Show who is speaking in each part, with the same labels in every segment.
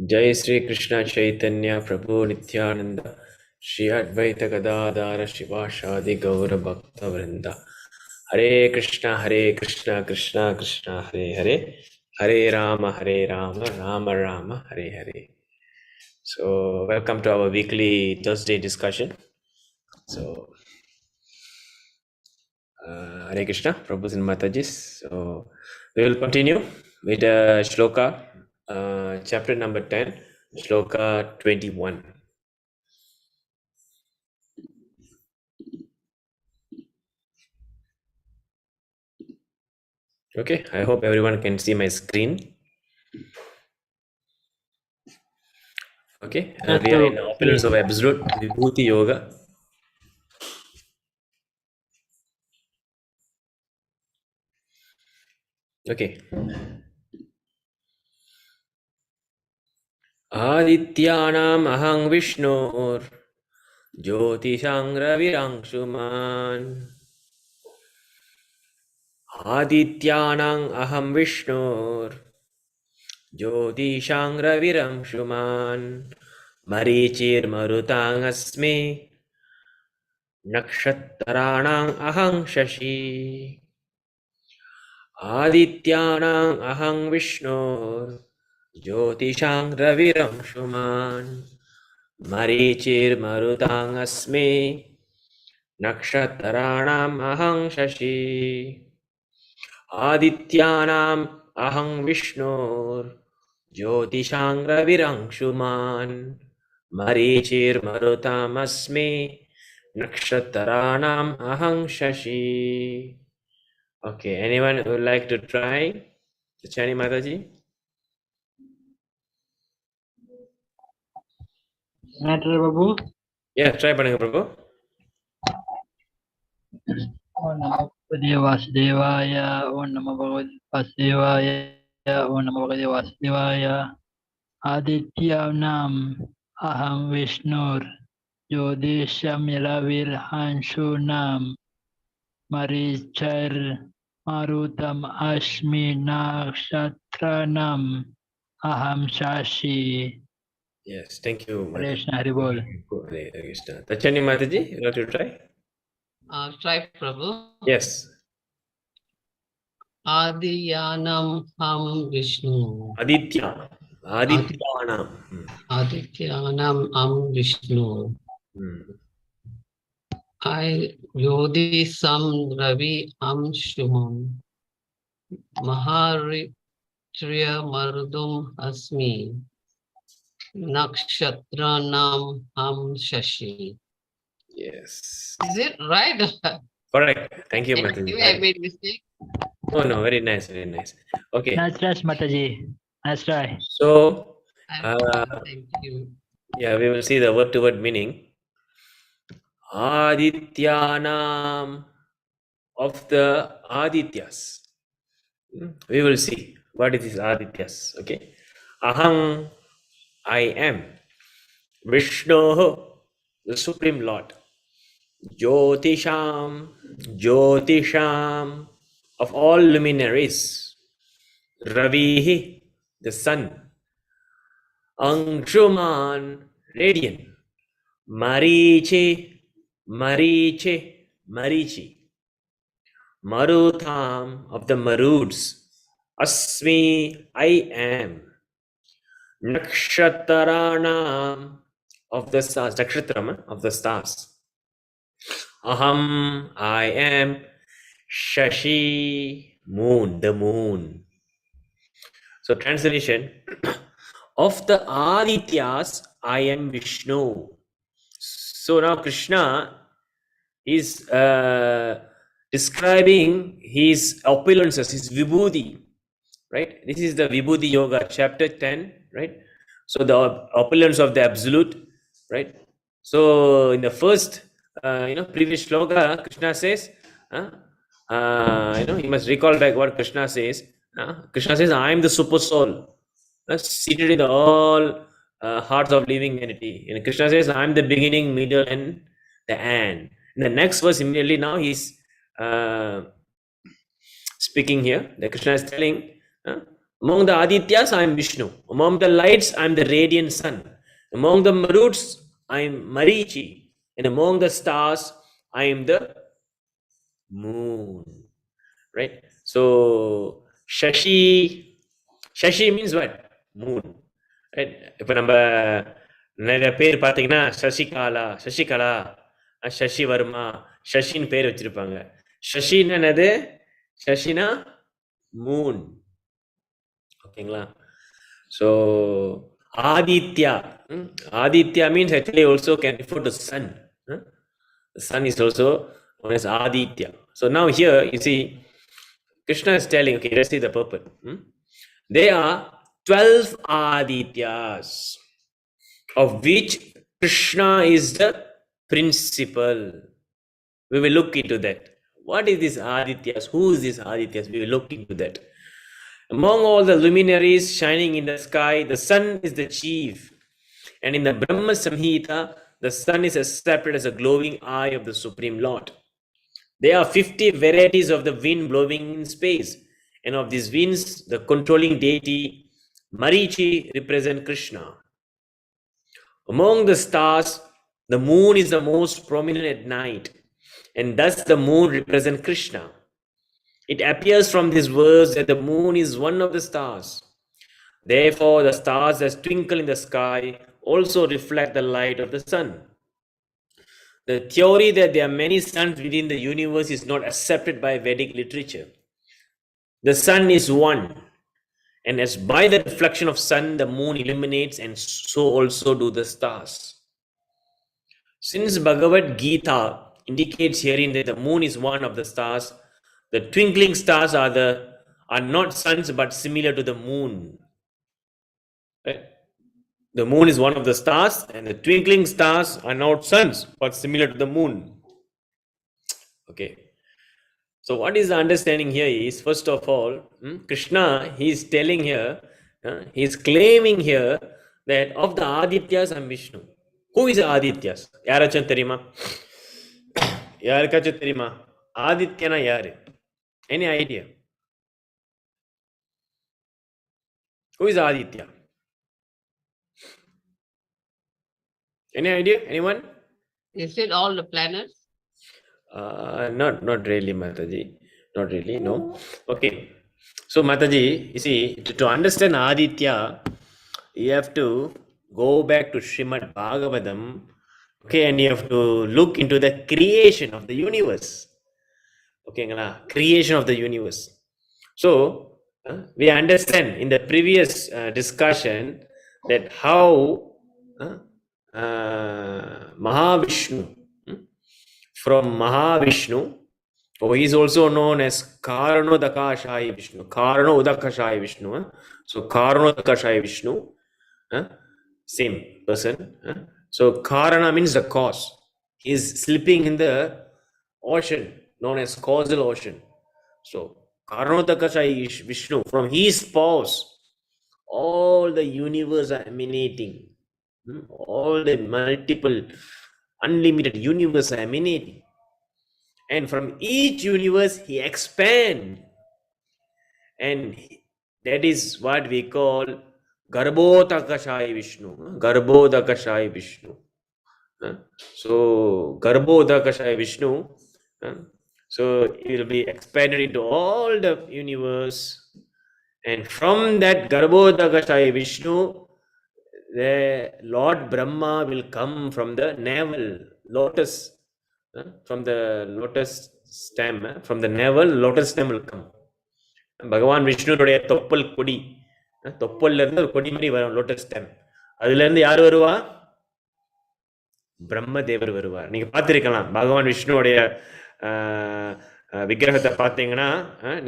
Speaker 1: Jai Sri Krishna Chaitanya Prabhu Nityananda Shri Advaita Gadadara Shivashadi Gaura Bhakta Vrinda Hare Krishna Krishna Krishna Hare Hare Hare Rama Rama Rama Hare Hare. So welcome to our weekly Thursday discussion. So Hare Krishna, Prabhus and Matajis. So we will continue with Shloka, chapter number 10, Shloka 21. Okay, I hope everyone can see my screen. Okay, we are in the opulence of absolute Vibhuti Yoga. Okay. Adityanam ahang Vishnur Jyotishang Ravirankshuman Adityanam aham Vishnur Jyotishang Ravirankshuman Marichir Marutang Asmi Nakshattaranang ahang Shashi Adityanang ahang Vishnur Jyotishang Raviramshuman Marichir Marutang Asmi Nakshattaranam ahang Shashi Adityanam ahang Vishnur Jyotishang Raviramshuman Marichir Marutam Asmi Nakshattaranam ahang Shashi. Okay, anyone who would like to try? Chani Mataji?
Speaker 2: Matter Babu?
Speaker 1: Yeah, try Pananga Prabhu.
Speaker 2: Om Namo Bhagavate Vasudevaya. Om Namo Bhagavate Vasudevaya. Om Namo Bhagavate Vasudevaya. Adityanam Aham Vishnur Jodesham Yalavir Hanshunam Marichar Marutam Ashmi Nakshatranam Aham Shashi.
Speaker 1: Yes, thank you.
Speaker 2: Hare Krishna, Hare Bol.
Speaker 1: Hare Krishna. Tachani Mataji, you want to try?
Speaker 3: Try Prabhu.
Speaker 1: Yes.
Speaker 3: Adiyanam Ham Vishnu.
Speaker 1: Aditya. Adityanam.
Speaker 3: Adityanam Am Vishnu. I Yodi Sam Ravi Am Shumam. Maharitriya Mardum Asmi. Nakshatranam Am Shashi.
Speaker 1: Yes.
Speaker 3: Is it right?
Speaker 1: Correct. Thank you, Mataji.
Speaker 3: I made mistake.
Speaker 1: Oh no, very nice, very nice. Okay.
Speaker 2: Nice try, Mataji. Nice try.
Speaker 1: So,
Speaker 3: Thank you.
Speaker 1: yeah, we will see the word-to-word meaning. Adityanam, of the Adityas. We will see what it is Adityas. Okay. Aham, I am. Vishnu, the Supreme Lord. Jyotisham, of all luminaries. Ravihi, the sun. Angshuman, radiant. Marichi, Marutham, of the Maruds. Asmi, I am. Nakshattaranam, of the stars. Nakshatrama, of the stars. Aham, I am. Shashi, moon, the moon. So translation, of the Adityas, I am Vishnu. So now Krishna is describing his opulences, his vibhuti, right? This is the Vibhuti Yoga, chapter 10, right? So the opulence of the absolute, right? So in the first, previous shloka, Krishna says, you must recall back what Krishna says. Krishna says, I am the super soul, seated in all hearts of living entity. And Krishna says, I am the beginning, middle, and the end. In the next verse, immediately now he's speaking here. The Krishna is telling, Among the Adityas, I am Vishnu. Among the lights, I am the radiant sun. Among the Maruts, I am Marichi. And among the stars, I am the moon. Right? So, Shashi means what? Moon. Right? இப்போ நம்ம நிறைய பேர் பார்த்தீங்கன்னா சசிகலா சசி வர்மா சசின்னு பேர் வச்சிருப்பாங்க. சசின்னு என்னது? சசினா Moon. ஓகேங்களா? So Aditya. Aditya means actually also can refer to sun. The sun is also known as Aditya. So now here you see Krishna is telling, okay, let's see the purpose. There are 12 Adityas, of which Krishna is the principal. We will look into that. What is this Adityas? Who is this Adityas? We will look into that. Among all the luminaries shining in the sky, the sun is the chief. And in the Brahma Samhita, the sun is accepted as a glowing eye of the Supreme Lord. There are 50 varieties of the wind blowing in space. And of these winds, the controlling deity, Marichi, represents Krishna. Among the stars, the moon is the most prominent at night. And thus the moon represents Krishna. It appears from this verse that the moon is one of the stars. Therefore, the stars that twinkle in the sky also reflect the light of the sun. The theory that there are many suns within the universe is not accepted by Vedic literature. The sun is one, and as by the reflection of sun, the moon illuminates, and so also do the stars. Since Bhagavad Gita indicates herein that the moon is one of the stars, the twinkling stars are not suns but similar to the moon. Right? The moon is one of the stars, and the twinkling stars are not suns but similar to the moon. Okay. So what is the understanding here is, first of all, Krishna, he is telling here, he is claiming here that of the Adityas, I am Vishnu. Who is Adityas? Yaracham theriyuma? Yarakachu theriyuma? Adityana yaru? Any idea? Who is Aditya? Any idea? Anyone?
Speaker 3: Is it all the planets?
Speaker 1: Not really, Mataji. Not really, no. Okay. So, Mataji, you see, to understand Aditya, you have to go back to Srimad Bhagavatam, okay, and you have to look into the creation of the universe. Okay, creation of the universe. So, we understand in the previous discussion that how Mahavishnu, from Mahavishnu, he is also known as Karanodakashaya Vishnu. Karanodakashaya Vishnu. So Karanodakashaya Vishnu, same person. So Karana means the cause. He is sleeping in the ocean known as causal ocean. So Karanodakashaya Vishnu, from his spouse, all the universe are emanating. All the multiple, unlimited universe are emanating. And from each universe, he expands. And that is what we call Garbhodakashaya Vishnu. Garbhodakashaya Vishnu. So, Garbhodakashaya Vishnu. So, he will be expanded into all the universe. And from that Garbhodakashaya Vishnu, the Lord Brahma will come from the navel, lotus. From the lotus stem, from the navel, lotus stem will come. பகவான் விஷ்ணுடைய தொப்பல் கொடி, தொப்பல்ல இருந்து ஒரு கொடி மாதிரி வரும் lotus stem. அதுல இருந்து யார் வருவா? பிரம்மதேவர் வருவார். நீங்க பார்த்திருக்கலாம் பகவான் விஷ்ணுடைய விக்கிரகத்தை பார்த்தீங்கன்னா,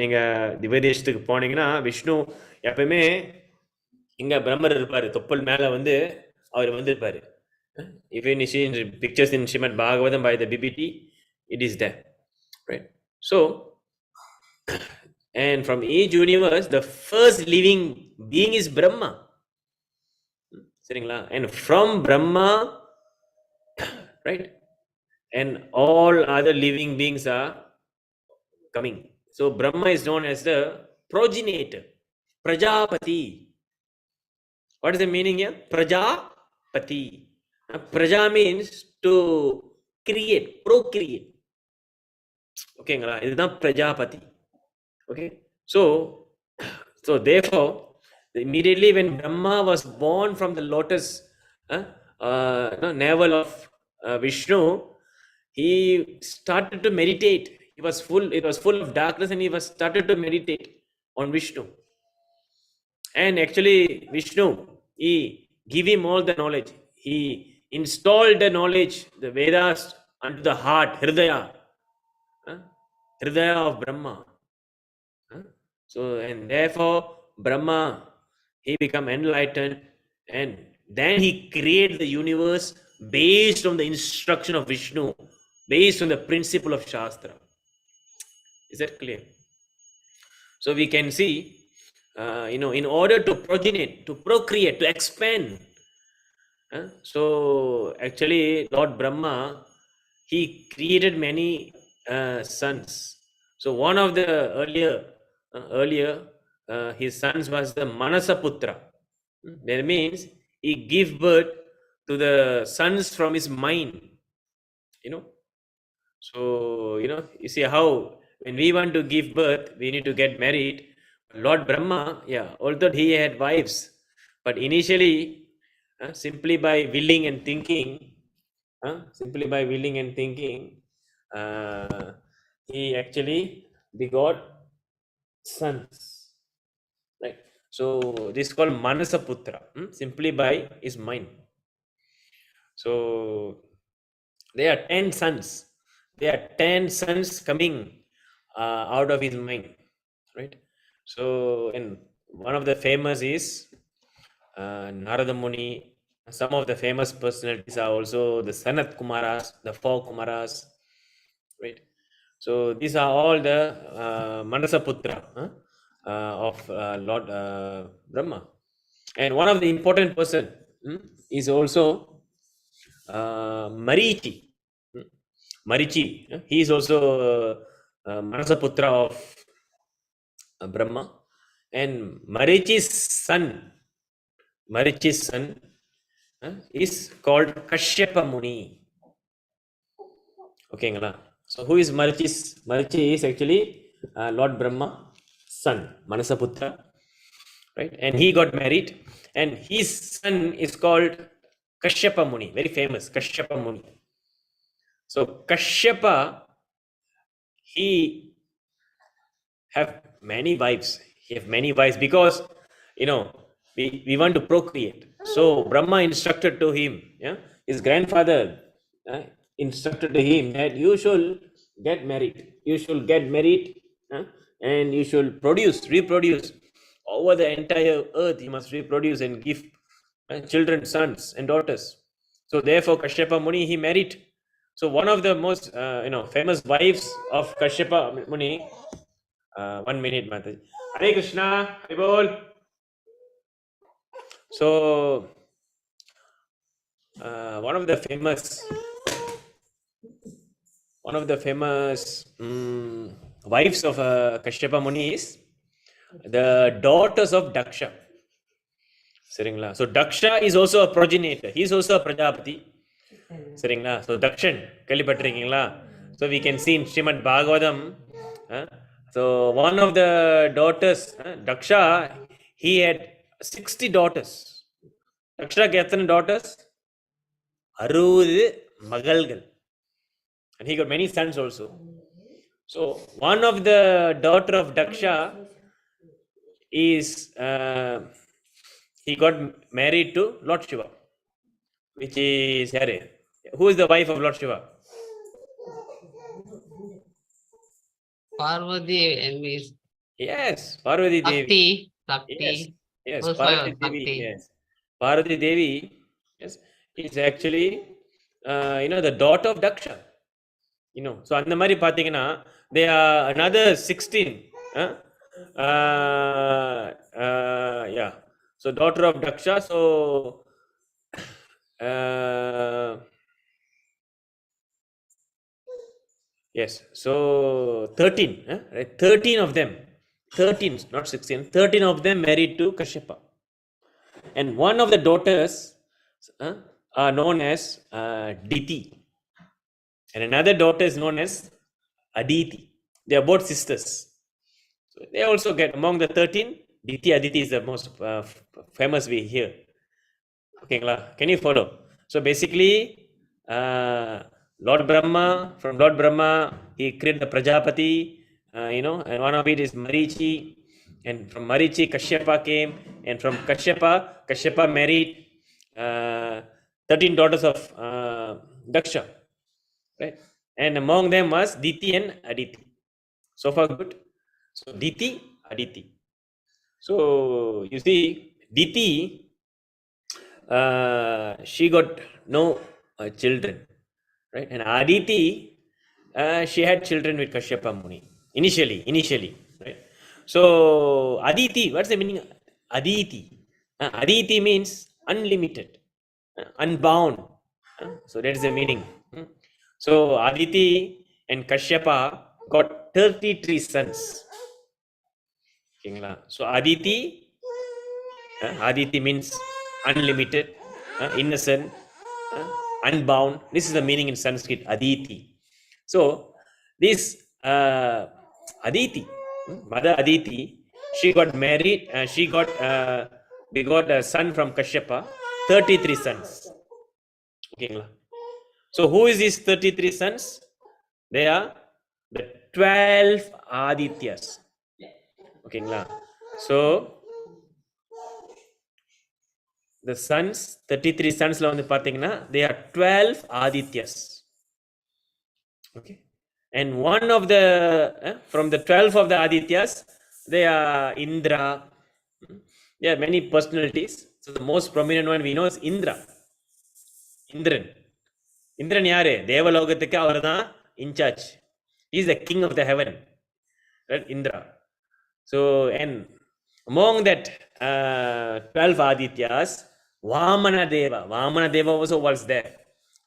Speaker 1: நீங்க திவ்யதேசத்துக்கு போனீங்கன்னா விஷ்ணு எப்பவுமே இங்க பிரம்மர் இருப்பாரு, தொப்பல் மேல வந்து அவர் வந்திருப்பாரு. Even you see in pictures in Srimad Bhagavatam by the BBT, it is there, right? So, and from each universe, the first living being is Brahma. And from Brahma, right? And all other living beings are coming. So Brahma is known as the progenitor. Prajapati. What is the meaning here? Prajapati. Praja means to create, procreate. Okay, இதுதான் Prajapati. Okay, so therefore, immediately when Brahma was born from the lotus navel of Vishnu, he started to meditate. It was full of darkness, and he was started to meditate on Vishnu. And actually, Vishnu, he gave him all the knowledge. He installed the knowledge, the Vedas, unto the heart, Hridaya, Hridaya of Brahma. So, and therefore, Brahma, he become enlightened, and then he created the universe based on the instruction of Vishnu, based on the principle of Shastra. Is that clear? So we can see, in order to progenate, to procreate, to expand, so actually Lord Brahma, he created many sons. So one of the earlier his sons was the Manasaputra. That means he gave birth to the sons from his mind. So you see how when we want to give birth, we need to get married. Lord Brahma, although he had wives, but initially, simply by willing and thinking, he actually begot sons. Right. So this is called Manasaputra, simply by his mind. So there are 10 sons. There are 10 sons coming out of his mind. Right. So, and one of the famous is Narada Muni. Some of the famous personalities are also the Sanat Kumaras, the 4 Kumaras. Right. So these are all the Manasaputra of Lord Brahma. And one of the important person is also Marichi. Marichi, he is also Manasaputra of Brahma. And Marichi's son is called Kashyapa Muni. Okay, so who is Marichi? Marichi is actually Lord Brahma's son, Manasaputra, right? And he got married, and his son is called Kashyapa Muni, very famous Kashyapa Muni. So Kashyapa, he have many wives. He have many wives because we want to procreate. So Brahma instructed to him, his grandfather instructed to him that you should get married. You should get married, and you should reproduce over the entire earth. You must reproduce and give children, sons and daughters. So therefore, Kashyapa Muni, he married. So one of the most famous wives of Kashyapa Muni. 1 minute, Mataji. Hare Krishna, Haribol. So, one of the famous wives of Kashyapa Muni is the daughters of Daksha. So Daksha is also a progenitor. He is also a Prajapati. So Dakshan, Kalipatringla. So we can see in Srimad Bhagavatam. So one of the daughters, Daksha, he had 60 daughters. Daksha எத்தனை daughters? 60 மகள்கள். And he got many sons also. So one of the daughter of Daksha is he got married to Lord Shiva, which is Hare. Who is the wife of Lord Shiva?
Speaker 3: Parvati and Miss
Speaker 1: Yes, Parvati Devi.
Speaker 3: Sakti.
Speaker 1: Yes,
Speaker 3: Who's
Speaker 1: Parvati Devi.
Speaker 3: Sakti?
Speaker 1: Yes, Parvati Devi. Yes, is actually the daughter of Daksha. So அந்த மாதிரி பார்த்தீங்கன்னா they are another 16. Yeah. So daughter of Daksha. So yes. So 13. Right? 13 of them. 13, not 16, 13 of them married to Kashyapa. And one of the daughters are known as Diti. And another daughter is known as Aditi. They are both sisters. So they also get among the 13. Diti Aditi is the most famous we hear. Okay, can you follow? So basically, Lord Brahma, from Lord Brahma, he created the Prajapati, and one of it is Marichi. And from Marichi, Kashyapa came. And from Kashyapa married 13 daughters of Daksha. Right? And among them was Diti and Aditi. So far, good. So Diti, Aditi. So you see, Diti, she got no children, right? And Aditi, she had children with Kashyapa Muni initially, right? So Aditi, what's the meaning? Aditi. Aditi means unlimited, unbound. So that's the meaning. So Aditi and Kashyapa got 33 sons. So Aditi means unlimited, innocent, unbound. This is the meaning in Sanskrit, Aditi. So this Aditi, Mother Aditi, she got married. We got a son from Kashyapa, 33 sons. Okay. So who is these 33 sons? They are the 12 Adityas. Okay. So the sons, 33 sons, they are 12 Adityas. Okay. And one of the, from the 12 of the Adityas, they are Indra. There are many personalities. So the most prominent one we know is Indra. Indran. Indran யாரு தேவலோகத்துக்கு அவர்தான் in charge. He is the king of the heaven. Right? Indra. So, and among that 12 Adityas, Vamana Deva also was there.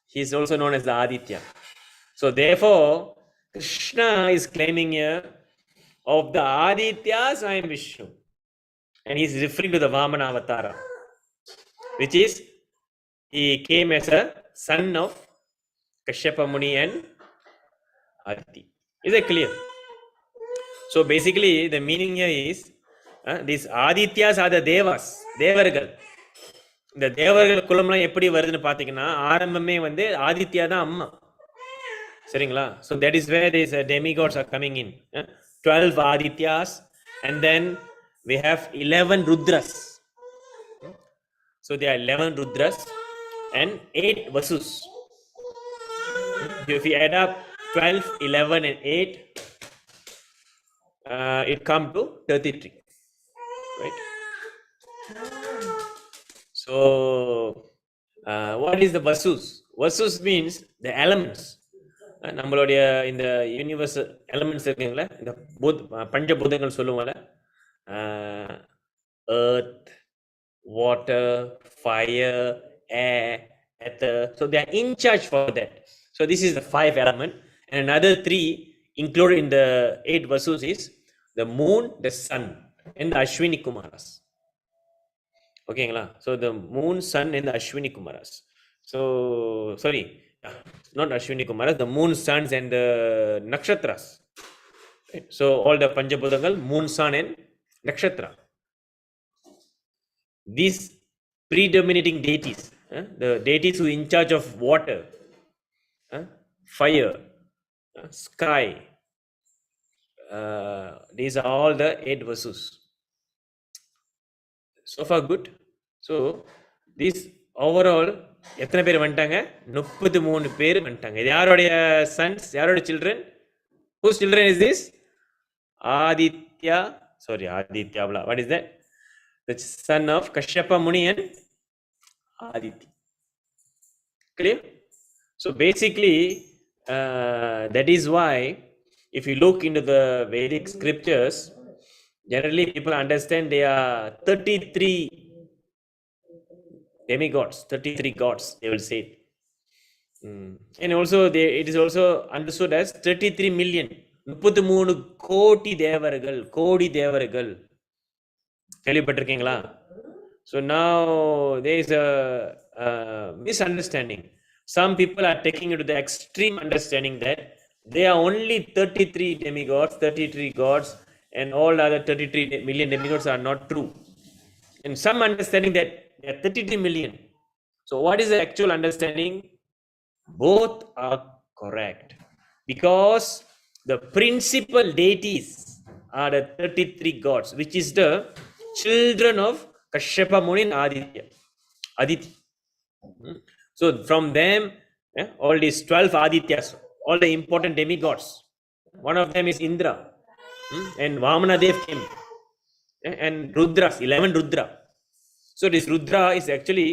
Speaker 1: He is also known as the Aditya. So therefore, Krishna is claiming here, of the Adityas, I am Vishnu. And he is referring to the Vamana Avatara, which is, he came as a son of Kashyapa Muni and Aditi. Is it clear? So basically, the meaning here is, these Adityas are the Devas, Devargal. இந்த தேவர்கள் குலம்லாம் எப்படி வருதுன்னு பார்த்தீங்கன்னா ஆரம்பமே வந்து ஆதித்யா தான் அம்மா. சரிங்களா? So that is where these demigods are coming in. 12 Adityas, and then we have 11 Rudras. So there are 11 Rudras and 8 Vasus. If we add up 12, 11 and 8, it comes to 33. Right? So what is the Vasus? Vasus means the elements. நம்மளுடைய இந்த universe elements இருக்குங்களா, இந்த பஞ்சபூதங்கள் சொல்லுவாங்கல்ல, earth, water, fire, air, ether. So they are in charge for that. So this is the 5 element, and another 3 included in the 8 Vasus is the moon, the sun, and the Ashwini Kumaras. Okay, so the moon, sun, and the Ashwini Kumaras. So sorry, not Ashwini Kumaras, the moon, suns, and the nakshatras. Right? So all the Panjabhutangal, moon, sun, and nakshatra. These predominating deities, the deities who are in charge of water, fire, sky, these are all the 8 Vasus. So far good. So this overall எத்தனை பேர் வந்துட்டாங்க? 33 பேர் வந்துட்டாங்க. இது யாருடைய sons, யாருடைய children? Whose children is this? Aditya, what is that? The son of Kashyapa Muni and Aditi. Clear? So basically, that is why if you look into the Vedic scriptures, generally people understand there are 33 demigods, 33 gods, they will say. And also it is also understood as 33 million 33 கோடி தேவர்கள், கோடி தேவர்கள். கேள்விப்பட்டிருக்கீங்களா? So now there is a misunderstanding. Some people are taking it to the extreme understanding that there are only 33 demigods, 33 gods, and all other 33 million demigods are not true. And some understanding that there are 33 million. So what is the actual understanding? Both are correct, because the principal deities are the 33 gods, which is the children of Kashyapa Muni and Aditi. So from them, all these 12 Adityas, all the important demigods, one of them is Indra, and Vamana Dev came, and Rudras, 11 Rudra. So this Rudra is actually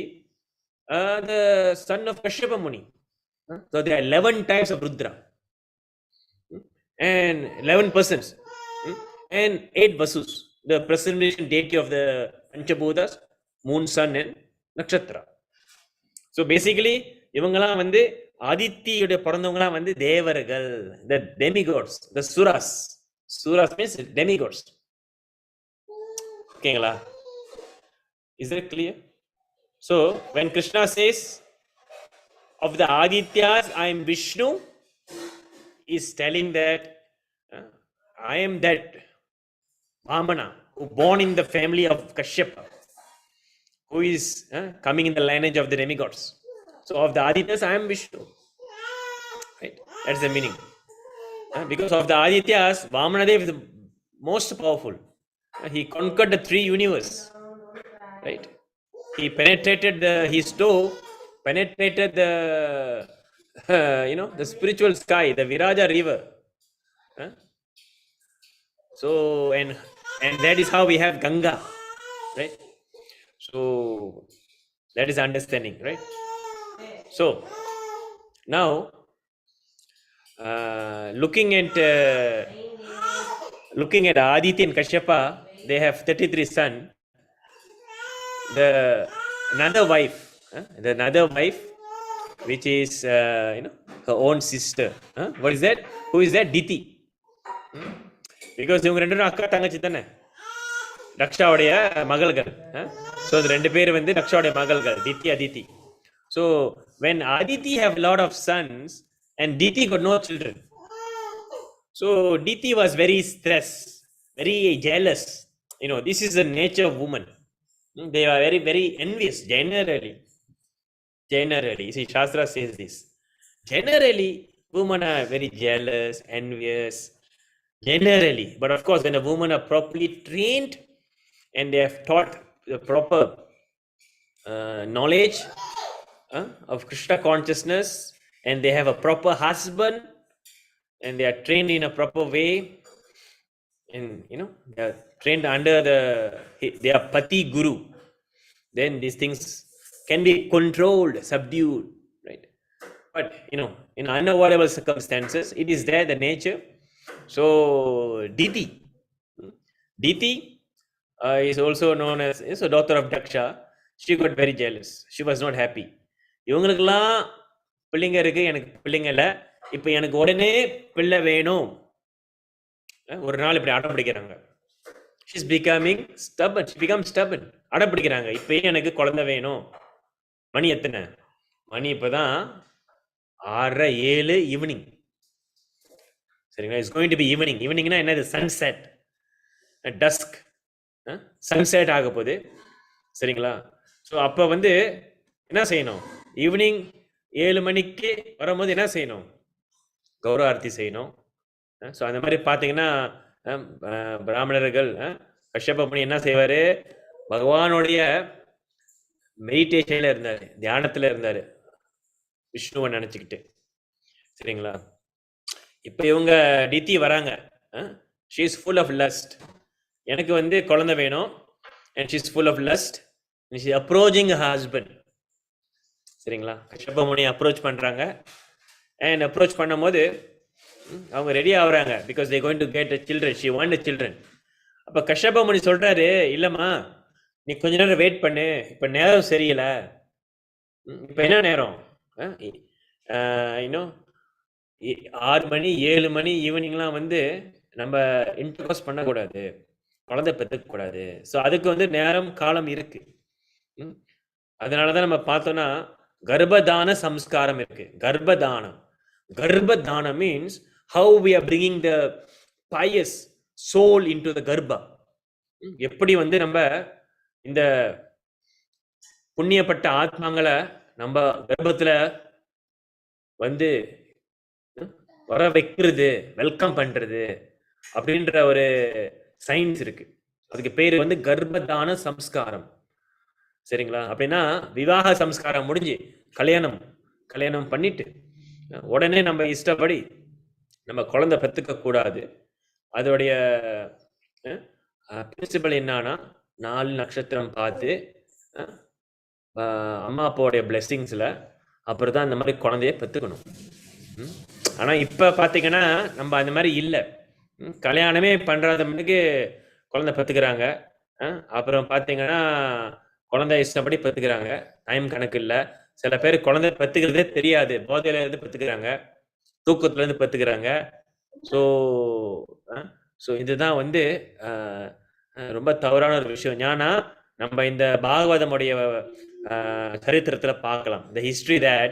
Speaker 1: the son of Kashyapa Muni. So there are 11 types of Rudra, and 11 persons, and 8 Vasus, the presentation deity of the Panchabhutas, moon, sun, and nakshatra. So basically, இவங்கெல்லாம் வந்து ஆதித்தியுடைய பிறந்தவங்கலாம் வந்து தேவர்கள், the demigods, the suras. Suras means demigods. ஓகேங்களா? Is that clear? So when Krishna says, of the Adityas, I am Vishnu, is telling that I am that Vamana who born in the family of Kashyapa, who is coming in the lineage of the demigods. So of the Adityas, I am Vishnu. Right? That's the meaning. Because of the Adityas, Vamanadev is the most powerful. He conquered the 3 universe. Right? He penetrated his toe penetrated the the spiritual sky, the Viraja river. So and that is how we have Ganga, right? So that is understanding, right? So now looking at Aditya and Kashyapa, they have 33 sons. Another wife, which is her own sister. What is that? Who is that? Diti. Because இவங்க ரெண்டு பேரும் அக்கா தங்கச்சி தானே, ரக்ஷாவுடைய மகள்கள். So the ரெண்டு பேர் வந்து ரக்ஷாவுடைய மகள்கள், Diti, Aditi. So when Aditi have a lot of sons and Diti got no children, so Diti was very stressed, very jealous. This is the nature of woman. They are very, very envious, generally. See, Shastra says this. Generally, women are very jealous, envious, generally. But of course, when a woman are properly trained and they have taught the proper knowledge of Krishna consciousness, and they have a proper husband, and they are trained in a proper way, and they are trained under their Pati Guru, then these things can be controlled, subdued, right? But in unavoidable circumstances, it is there, the nature. So Diti is also known as a daughter of Daksha. She got very jealous. She was not happy. இவங்களுக்கெல்லாம் பிள்ளைங்க இருக்கு, எனக்கு பிள்ளைங்க இல்லை, இப்போ எனக்கு உடனே பிள்ளை வேணும். ஒரு நாள் இப்படி அடம் பிடிக்கிறாங்க. She's becoming stubborn. She becomes stubborn. அடம் பிடிக்கிறாங்க. இப்போ எனக்கு குழந்தை வேணும். மணி எத்தனை? மணி இப்போதான் 6:07 ஈவினிங். சரிங்களா? It's going to be evening. ஈவினிங்னா என்னது? சன்செட், டஸ்க், சன்செட் ஆக போகுது. சரிங்களா? ஸோ அப்போ வந்து என்ன செய்யணும்? ஈவினிங் 7 மணிக்கு வரும்போது என்ன செய்யணும்? கௌரவ ஆர்த்தி செய்யணும். ஸோ அந்த மாதிரி பார்த்தீங்கன்னா பிராமணர்கள், கஷ்யப முனி என்ன செய்வார்? பகவானுடைய மெடிடேஷனில் இருந்தார், தியானத்தில் இருந்தார், விஷ்ணுவை நினச்சிக்கிட்டு. சரிங்களா? இப்போ இவங்க டித்தி வராங்க. She is full of lust. எனக்கு வந்து குழந்தை வேணும். And she is full of lust. She approaching husband. சரிங்களா? கஷ்யப முனி அப்ரோச் பண்ணுறாங்க. அண்ட் அப்ரோச் பண்ணும்போது அவங்க ரெடி ஆகுறாங்க. Because they going to get children. She want children. அப்போ கஷ்யப முனி சொல்கிறாரு, இல்லைம்மா நீ கொஞ்ச நேரம் வெயிட் பண்ணு, இப்போ நேரம் சரியில்லை. இப்போ என்ன நேரம்? 6 மணி 7 மணி ஈவினிங்லாம் வந்து நம்ம இன்டர்கோர்ஸ் பண்ணக்கூடாது, குழந்தை பெற்றுக்கூடாது. ஸோ அதுக்கு வந்து நேரம் காலம் இருக்கு. அதனால தான் நம்ம பார்த்தோம்னா கர்ப்பதான சம்ஸ்காரம் இருக்கு. கர்ப்பதானம், கர்ப்பதானம் means how we are bringing the pious soul into the garbha. எப்படி வந்து நம்ம இந்த புண்ணியப்பட்ட ஆத்மாங்களை நம்ம கர்ப்பத்துல வந்து வர வைக்கிறது, வெல்கம் பண்றது அப்படின்ற ஒரு சயின்ஸ் இருக்கு. அதுக்கு பேரு வந்து கர்ப்பதான சம்ஸ்காரம். சரிங்களா? அப்படின்னா விவாக சம்ஸ்காரம் முடிஞ்சு கல்யாணம் பண்ணிட்டு உடனே நம்ம இஷ்டப்படி நம்ம குழந்தை பெற்றுக்க கூடாது. அதோடைய பிரின்சிபல் என்னன்னா 4 நட்சத்திரம் பார்த்து அம்மா அப்பாவுடைய பிளெஸ்ஸிங்ஸில் அப்புறம் தான் இந்த மாதிரி குழந்தைய பெற்றுக்கணும். ஆனால் இப்போ பார்த்தீங்கன்னா நம்ம அந்த மாதிரி இல்லை. கல்யாணமே பண்ணுறாத மணிக்கு குழந்தை பெற்றுக்கிறாங்க. அப்புறம் பார்த்தீங்கன்னா குழந்தை இஷ்டப்படி பெற்றுக்கிறாங்க. டைம் கணக்கு இல்லை. சில பேர் குழந்தை பெற்றுக்கிறதே தெரியாது, போதையிலேருந்து பெற்றுக்கிறாங்க, தூக்கத்துலேருந்து பெற்றுக்கிறாங்க. ஸோ இதுதான் வந்து ரொம்ப தவறான ஒரு விஷயம். ஏன்னா நம்ம இந்த பாகவதமுடைய சரித்திரத்தில் பார்க்கலாம். The history that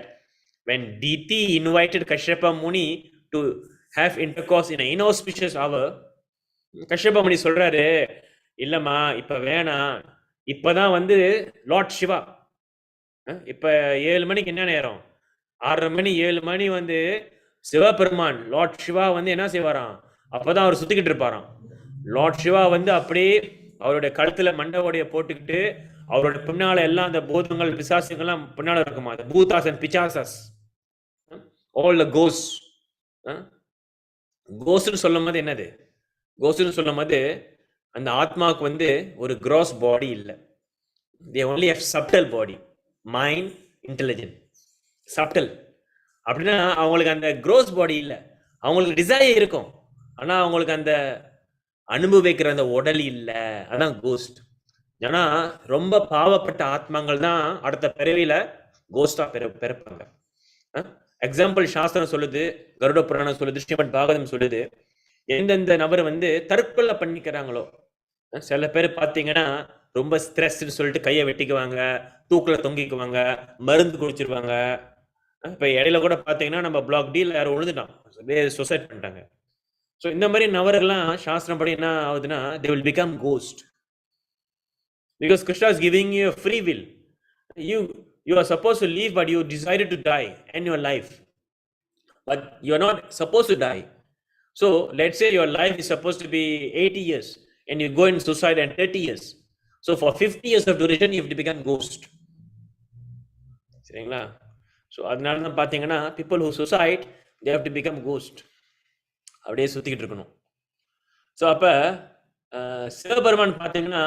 Speaker 1: when Diti invited Kashyapa Muni to have intercourse in an inauspicious hour, Kashyapa Muni சொல்றாரு, இல்லம்மா இப்ப வேணாம், இப்பதான் வந்து லார்ட் சிவா, இப்ப 7 மணிக்கு என்ன நேரம், 6:30 மணி 7 மணி வந்து சிவபெருமான் லார்ட் சிவா வந்து என்ன செய்வாராம், அப்பதான் அவர் சுத்திக்கிட்டு இருப்பாராம். லார்ட் சிவா வந்து அப்படியே அவருடைய கழுத்துல மண்டவோடைய போட்டுக்கிட்டு அவரோட பின்னால எல்லாம் அந்த பூதங்கள் பிசாசுங்கள்லாம் பின்னால இருக்குமா, அந்த பூதாஸ் அண்ட் பிசாசஸ், ஆல் த கோஸ். கோஸ்ட்னு சொல்லும் போது என்னது, கோஸ்ட்னு சொல்லும் போது அந்த ஆத்மாவுக்கு வந்து ஒரு கிராஸ் பாடி இல்லை. they only have subtle body, mind, intelligent, subtle. அப்படின்னா அவங்களுக்கு அந்த க்ரோஸ் பாடி இல்லை. அவங்களுக்கு டிசைர் இருக்கும், ஆனா அவங்களுக்கு அந்த அனுபவிக்கிற அந்த உடல் இல்லை. அதான் கோஸ்ட். ஏன்னா ரொம்ப பாவப்பட்ட ஆத்மாங்கள் தான் அடுத்த பிறவியில கோஸ்டா பிறப்பாங்க. எக்ஸாம்பிள் சாஸ்திரம் சொல்லுது, கருட புராணம் சொல்லுது, ஸ்ரீமத் பாகவதம் சொல்லுது, எந்தெந்த நபர் வந்து தற்கொலை பண்ணிக்கிறாங்களோ, சில பேர் பார்த்தீங்கன்னா ரொம்ப ஸ்ட்ரெஸ்ன்னு சொல்லிட்டு கையை வெட்டிக்குவாங்க, தூக்கில் தொங்கிக்குவாங்க, மருந்து குடிச்சிருவாங்க. இப்போ இடையில கூட பார்த்தீங்கன்னா நம்ம பிளாக் டீல் யாரும் விழுந்துட்டான், சூசைட் பண்ணிட்டாங்க. ஸோ இந்த மாதிரி நபர்கள்லாம் சாஸ்திரம் படி என்ன ஆகுதுன்னா, they will become ghost. Because Krishna is giving you a free will. You are supposed to live, but you decided to die in your life. But you are not supposed to die. So let's say your life is supposed to be 80 years and you go in suicide in 30 years. So for 50 years of duration, you have to become ghost. சரிங்களா? So அதனால தான் பார்த்தீங்கன்னா people who suicide, they have to become ghost. அப்படியே சுற்றிக்கிட்டு இருக்கணும். So அப்போ சிவபெருமான் பார்த்தீங்கன்னா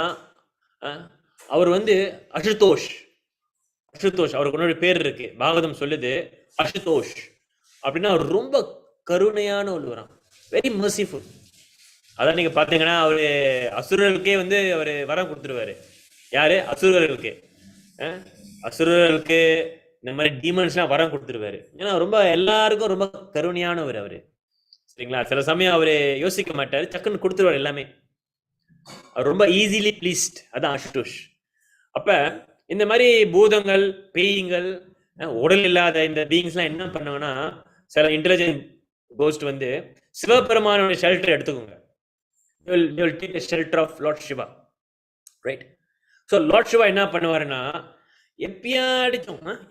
Speaker 1: அவர் வந்து அசுதோஷ், அவருக்கு ஒன்னொரு பேர் இருக்கு, பாகவதம் சொல்லுது அசுதோஷ் அப்படின்னா அவர் ரொம்ப கருணையான உள்ளவராம், வெரி மர்சிஃபுல். அதான் நீங்க பாத்தீங்கன்னா அவரு அசுரர்களுக்கே வந்து அவர் வரம் கொடுத்துருவாரு. யாரு? அசுரர்களுக்கு இந்த மாதிரி டீமன்ஸ்லாம் வரம் கொடுத்துருவாரு. ஏன்னா ரொம்ப எல்லாருக்கும் ரொம்ப கருணையானவர் அவரு. சரிங்களா? சில சமயம் அவரு யோசிக்க மாட்டாரு, சக்குன்னு கொடுத்துருவாரு எல்லாமே. அவர் ரொம்ப ஈஸிலி ப்ளீஸ்ட். அதான் அசுதோஷ். அப்ப இந்த மாதிரி பூதங்கள், பேய்கள், உடல் இல்லாத இந்த பீயிங்ஸ்லாம் என்ன பண்ணாங்கன்னா, சில இன்டெலிஜென்ட் கோஸ்ட் வந்து சிவபெருமானோட ஷெல்டர் எடுத்துக்கோங்க. they will take the shelter of Lord Shiva, right? So Lord Shiva என்ன பண்ணுவாருன்னா,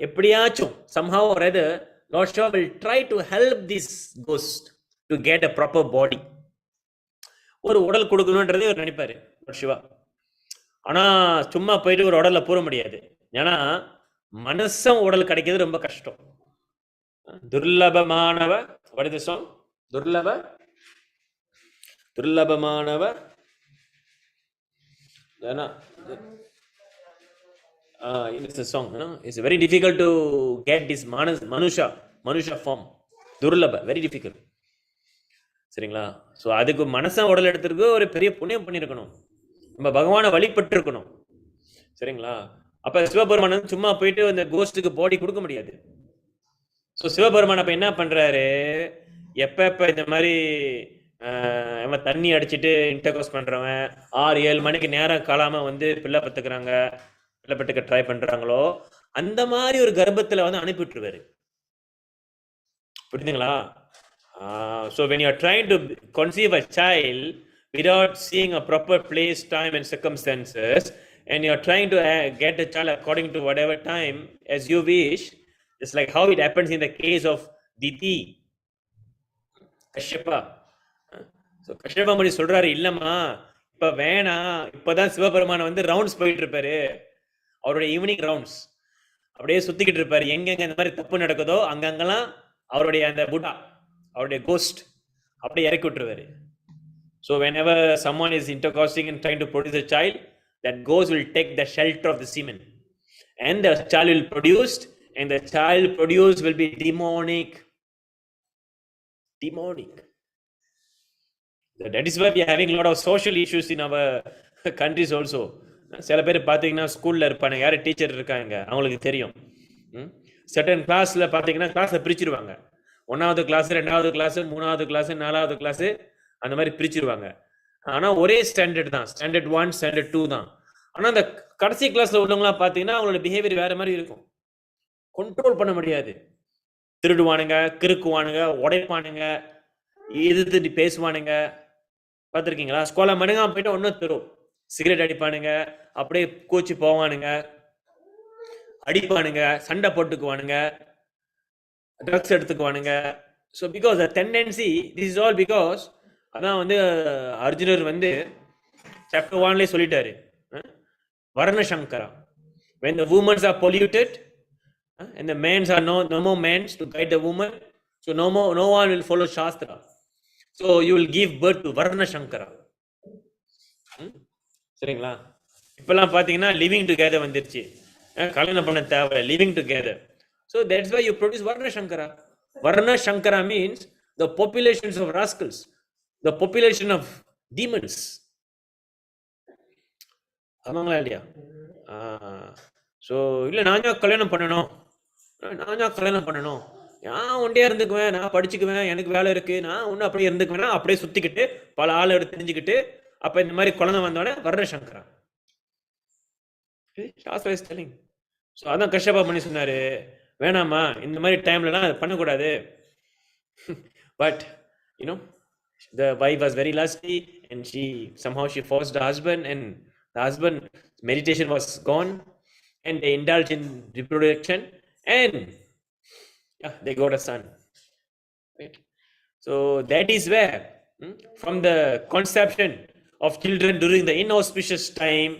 Speaker 1: எப்படியாச்சும் somehow or other Lord Shiva will try to help this ghost to get a proper body. ஒரு உடல் கொடுக்கணும்ன்றதே அவர் நினைப்பாரு Lord Shiva. ஆனா சும்மா போயிட்டு ஒரு உடல்ல பூர முடியாது. ஏன்னா மனசம் உடல் கிடைக்கிறது ரொம்ப கஷ்டம். துர்லபமானவ, what is the song? துர்லபமானவ it's a song, no? It's very difficult to get this manusha form. துர்லப, very difficult. சரிங்களா? ஸோ அதுக்கு மனசா உடல் எடுத்துருக்கு ஒரு பெரிய புண்ணியம் பண்ணியிருக்கணும், நம்ம பகவானை வழிபட்டு இருக்கணும். சரிங்களா? அப்ப சிவபெருமான் சும்மா போயிட்டு அந்த கோஸ்டுக்கு பாடி கொடுக்க முடியாது. ஸோ சிவபெருமான் அப்ப என்ன பண்றாரு, எப்போ இந்த மாதிரி அவன் தண்ணி அடிச்சுட்டு இன்டர்கோர்ஸ் பண்ணுறவன் 6-7 மணிக்கு நேரம் காலாமல் வந்து பிள்ளை பெற்றுக்க ட்ரை பண்ணுறாங்களோ அந்த மாதிரி ஒரு கர்ப்பத்தில் வந்து அனுப்பிவிட்டுருவாரு. புரியுதுங்களா? So when you are trying to conceive a child without seeing a proper place, time and circumstances, and you are trying to get a child according to whatever time as you wish, just like how it happens in the case of Diti, Kashyapa. So Kashyapa Muni சொல்றாரு, இல்லம்மா இப்ப வேணாம், இப்பதான் சிவபெருமான் வந்து rounds போயிட்டு இருப்பாரு, அவருடைய evening rounds அப்படியே சுத்திக்கிட்டு இருப்பாரு, எங்கெங்க இந்த மாதிரி தப்பு நடக்குதோ அங்கங்கெல்லாம் அவருடைய அந்த புடா, அவருடைய கோஸ்ட் அப்படியே இறக்கி விட்டுருவாரு. So whenever someone is intercoursing and trying to produce a child, that ghost will take the shelter of the semen and the child will produce, and the child produced will be demonic. So that is why we are having a lot of social issues in our countries also. சில பேர் பார்த்தீங்கன்னா ஸ்கூலில் இருப்பாங்க, யார் teacher இருக்காங்க அவங்களுக்கு தெரியும். Certain கிளாஸில் பார்த்தீங்கன்னா கிளாஸை பிரிச்சிருவாங்க, 1வது கிளாஸ் 2வது கிளாஸ் 3வது கிளாஸ் 4வது கிளாஸ் அந்த மாதிரி பிரிச்சிருவாங்க. ஆனால் ஒரே ஸ்டாண்டர்ட் தான், ஸ்டாண்டர்ட் 1 ஸ்டாண்டர்ட் 2 தான். ஆனால் அந்த கடைசி கிளாஸில் உள்ளவங்களாம் பார்த்தீங்கன்னா அவங்களோட பிஹேவியர் வேறு மாதிரி இருக்கும், கண்ட்ரோல் பண்ண முடியாது. திருடுவானுங்க, கிறுக்குவானுங்க, உடைப்பானுங்க, எதிர்த்து பேசுவானுங்க. பார்த்துருக்கீங்களா? ஸ்கூலில் மனுங்க போயிட்டு ஒன்றும் தரும், சிகரெட் அடிப்பானுங்க, அப்படியே கோச்சு போவானுங்க, அடிப்பானுங்க, சண்டை போட்டுக்குவானுங்க, ட்ரக்ஸ் எடுத்துக்குவானுங்க. So because the tendency, this is all because, அதான் வந்து அர்ஜுனர் வந்து சாப்டர் 1லே சொல்லிட்டாரு, வர்ணசங்கரா. when the women are polluted and the men are no more men to guide the woman, so no one will follow Shastra, so you will give birth to Varnashankara. சரிங்களா? இப்பெல்லாம் பார்த்தீங்கன்னா living together வந்துருச்சு, கல்யாணம் பண்ண தேவை, living together. So that's why you produce Varnashankara. Varnashankara means the populations of rascals, the population of demons. ஆமாங்களா இல்லையா? So இல்லை நான் கல்யாணம் பண்ணணும், நான் ஒண்டியாக இருந்துக்குவேன், நான் படிச்சுக்குவேன், எனக்கு வேலை இருக்குது, நான் ஒன்றும் அப்படியே இருந்துக்குவேன்னா அப்படியே சுற்றிக்கிட்டு பல ஆள் எடுத்து தெரிஞ்சுக்கிட்டு அப்போ இந்த மாதிரி குழந்தை வந்தோடனே வர்ணசங்கரா. Sastra is telling. ஸோ அதான் கஷ்யபா பண்ணி சொன்னார், வேணாமா இந்த மாதிரி டைம்லலாம் அது பண்ணக்கூடாது. But you know the wife was very lusty and she forced the husband, and the husband meditation was gone and they indulged in reproduction and they got a son, right? So that is where from the conception of children during the inauspicious time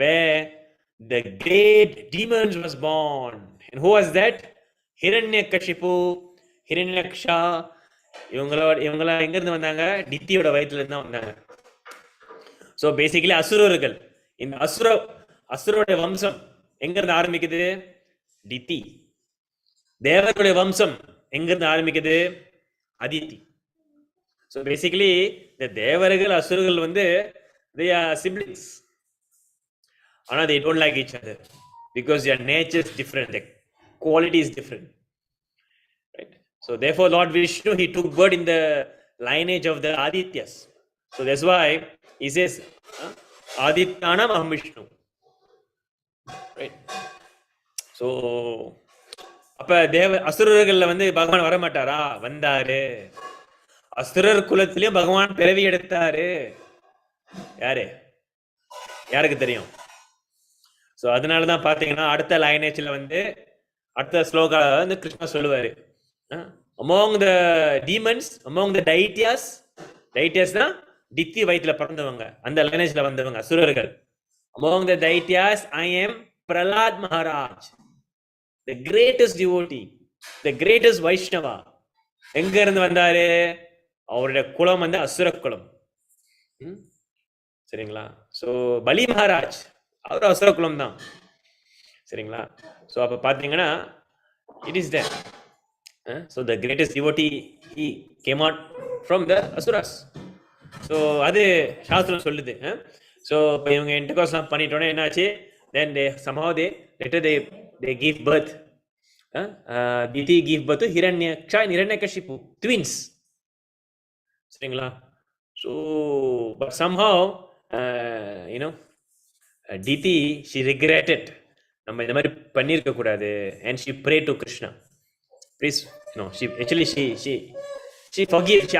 Speaker 1: where the great demons was born. And who was that? Hiranyakashipu, Hiranyaksha. இவங்களா எங்கிருந்து வந்தாங்க? டித்தியோட வயிற்றுல இருந்து தான் வந்தாங்க. So basically அசுரர்கள். இந்த அசுரோடைய வம்சம் எங்கிருந்து ஆரம்பிக்குது? டித்தி. தேவர்களுடைய வம்சம் எங்கிருந்து ஆரம்பிக்குது? அதித்தி. ஸோ பேசிக்கலி இந்த தேவர்கள் அசுரர்கள் வந்து they are siblings. ஆனால் they don't like each other because their nature is different, the quality is different. So therefore Lord Vishnu, he took birth in the lineage of the Adityas. So that's why he says Adityanam Aham Vishnu, right? So அப்ப அசுரர்கள்ல வந்து பகவான் வர மாட்டாரா? வந்தாரு. அசுரர் குலத்திலயும் பகவான் பிறவி எடுத்தாரு. யாருக்கு தெரியும்? ஸோ அதனாலதான் பாத்தீங்கன்னா அடுத்த லைனேஜ்ல வந்து அடுத்த ஸ்லோகா வந்து கிருஷ்ணா சொல்லுவாரு, among the demons, among the daityas தான் டித்தி வயிற்றுல பிறந்தவங்க, அந்த லைனேஜ்ல வந்தவங்க அசுரர்கள். among the daityas I am Prahlad Maharaj, the greatest devotee, the greatest Vaishnava. எங்க இருந்து வந்தாரு? அவருடைய குலம் வந்து அசுர குலம். சரிங்களா? ஸோ பலி மகாராஜ் அவர் அசுர குலம் தான். சரிங்களா? ஸோ அப்ப பாத்தீங்கன்னா it is there. So the greatest devotee, he came out from the asuras. So அது சாஸ்திரம் சொல்லுது. ஸோ இப்போ இவங்க இன்டர்கோர்ஸ்லாம் பண்ணிட்டோன்னே என்னாச்சு? Then they somehow later they give birth. Diti give birth to Hiranyaksha and Hiranyakashipu, twins. சரிங்களா? So, but somehow, Diti, she regretted. நம்ம இந்த மாதிரி பண்ணியிருக்க கூடாது. And she prayed to Krishna. Please, no, she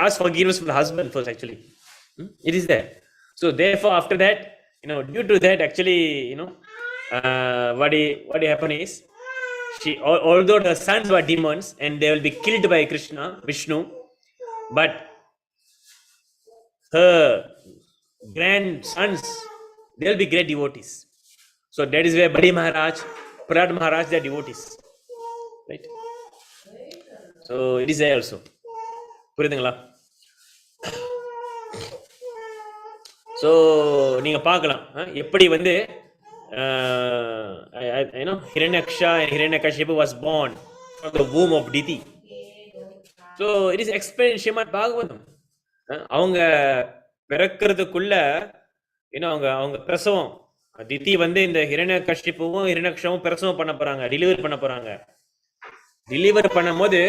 Speaker 1: asked forgiveness from the husband first, actually. It is there. So therefore, after that, due to that, actually, what happened is, although the sons were demons and they will be killed by Vishnu, but her grandsons, they will be great devotees. So that is where Badi Maharaj, Prahlad Maharaj, they are devotees, right? So it is there also. புரியுதுங்களா? So நீங்கள் பார்க்கலாம் எப்படி வந்து Hiranyaksha and Hiranyakashipu was born from the womb of Diti. So it is explained in Srimad Bhagavatam. அவங்க பிறக்கிறதுக்குள்ள அவங்க பிரசவம், திதி வந்து இந்த ஹிரண்யகசிப்புவும் ஹிரண்யக்ஷவும் பிரசவம் பண்ண போறாங்க, டெலிவரி பண்ண போறாங்க. டெலிவரி பண்ணும் போது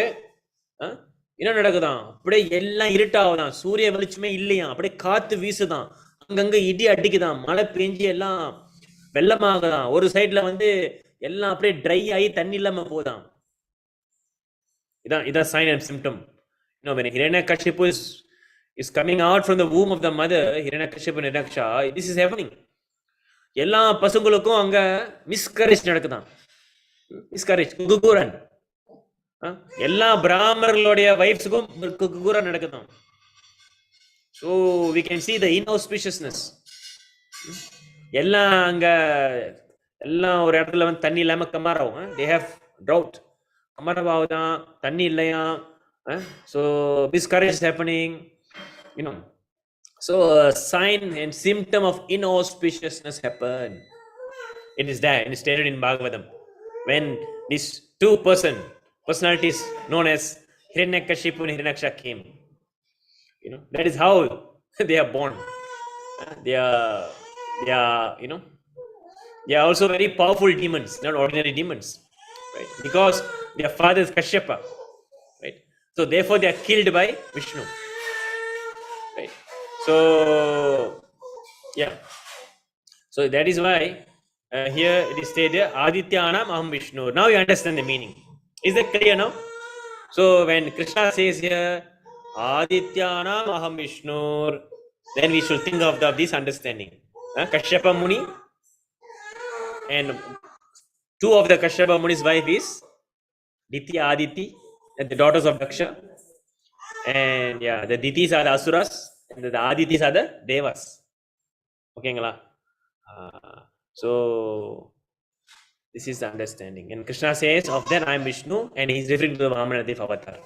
Speaker 1: என்ன நடக்குதான், அப்படியே எல்லாம் இருட்டாவதான், சூரிய வெளிச்சமே இல்லையா, அப்படியே காத்து வீசுதான், அங்கங்க இடி அடிக்குதான், மழை பெஞ்சு எல்லாம் வெள்ளமாகதான், ஒரு சைட்ல வந்து எல்லாம் அப்படியே ட்ரை ஆகி தண்ணி இல்லாம போதான். இதான் sign and symptom. When Hiranyakashipu is coming out from the womb of the mother, Hiranyakashipu and Hiranyaksha, this is happening. எல்லா பசங்களுக்கும் அங்க மிஸ்கரேஜ் நடக்குதான், மிஸ்கரேஜ், குகுகுரன். எல்லா பிராமணர்களுடைய வைஃப்ஸுக்கும் குகுகுரன் நடக்குதான். So we can see the inauspiciousness. எல்லாம் அங்க எல்லாம் ஒரு இடத்துல வந்து தண்ணி இல்லாம கமாராவும், they have drought, கமாராவாவுதான், தண்ணி இல்லையா. So miscarriage is happening, so a sign and symptom of inauspiciousness happen. It is there, it is stated in Bhagavatam, when these two personalities known as Hiranyakashipu and Hiranyaksha came. That is how they are born. They are also very powerful demons, not ordinary demons, right? Because their father is Kashyapa, right? So therefore they are killed by Vishnu, right? So so that is why here it is stated Adityanam Aham Vishnu. Now you understand the meaning. Is that clear now? So when Krishna says here Adityanam Aham Vishnu, then we should think of this understanding. Kashyapa Muni, and two of the Kashyapa Muni's wife is Diti, Aditi, and the daughters of Daksha. And the Ditis are the Asuras, and the Aditis are the Devas. Okay, so this is the understanding. And Krishna says, of that I am Vishnu, and he is referring to the Vamanadev avatar.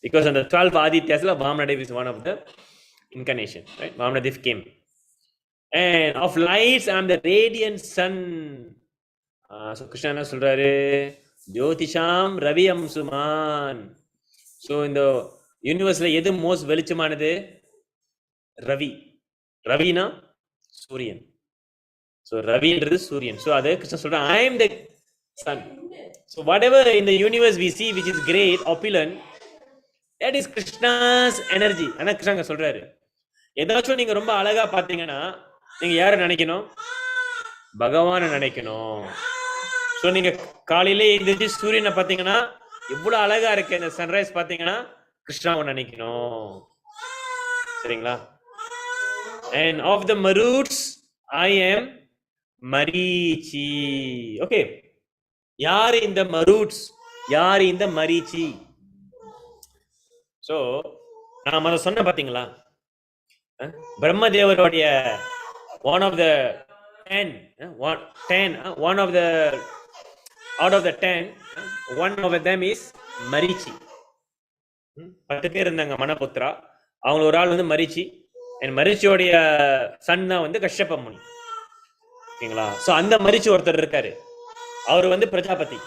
Speaker 1: Because on the 12 Adityas, Vamanadev is one of the incarnation, right? Vamanadev came. And of lights, I am the radiant sun. So Krishna சொல்றாரு, ஜோதிஷாம் Ravi Amshuman. So இந்த யூனிவர்ஸ்ல எது most வெளிச்சமானது? Ravi. Raveena சூரியன். So ரவின்றது சூரியன். So அது கிருஷ்ணன் சொல்றாரு, I am the sun. So whatever in the universe we see which is great, opulent, that is Krishna's energy. ஆனா கிருஷ்ணன் சொல்றாரு, ஏதாச்சும் நீங்க ரொம்ப அழகா பாத்தீங்கன்னா நீங்க யாரை நினைக்கணும்? பகவானை நினைக்கணும். ஸோ நீங்க காலையிலே எழுந்திரிச்சு சூரியனை பார்த்தீங்கன்னா எவ்வளவு அழகா இருக்கு, இந்த சன்ரைஸ் பார்த்தீங்கன்னா கிருஷ்ணாவை நினைக்கணும். சரிங்களா? And of the Maruts, I am Marichi. Okay. யார் இந்த Maruts? யார் இந்த Marichi? ஸோ நான் அதை சொன்ன பார்த்தீங்களா, பிரம்மதேவருடைய one of the 10, one of the out of the 10, one of them is Marichi. 10 பேர் இருந்தாங்க மனபுத்திரா, அவங்க ஒரு ஆள் வந்து மரிச்சி, and மரிச்சியோடைய சன் தான் வந்து கஷ்யப முனி. ஓகேங்களா? ஸோ அந்த மரிச்சி ஒருத்தர் இருக்காரு, அவர் வந்து பிரஜாபதி.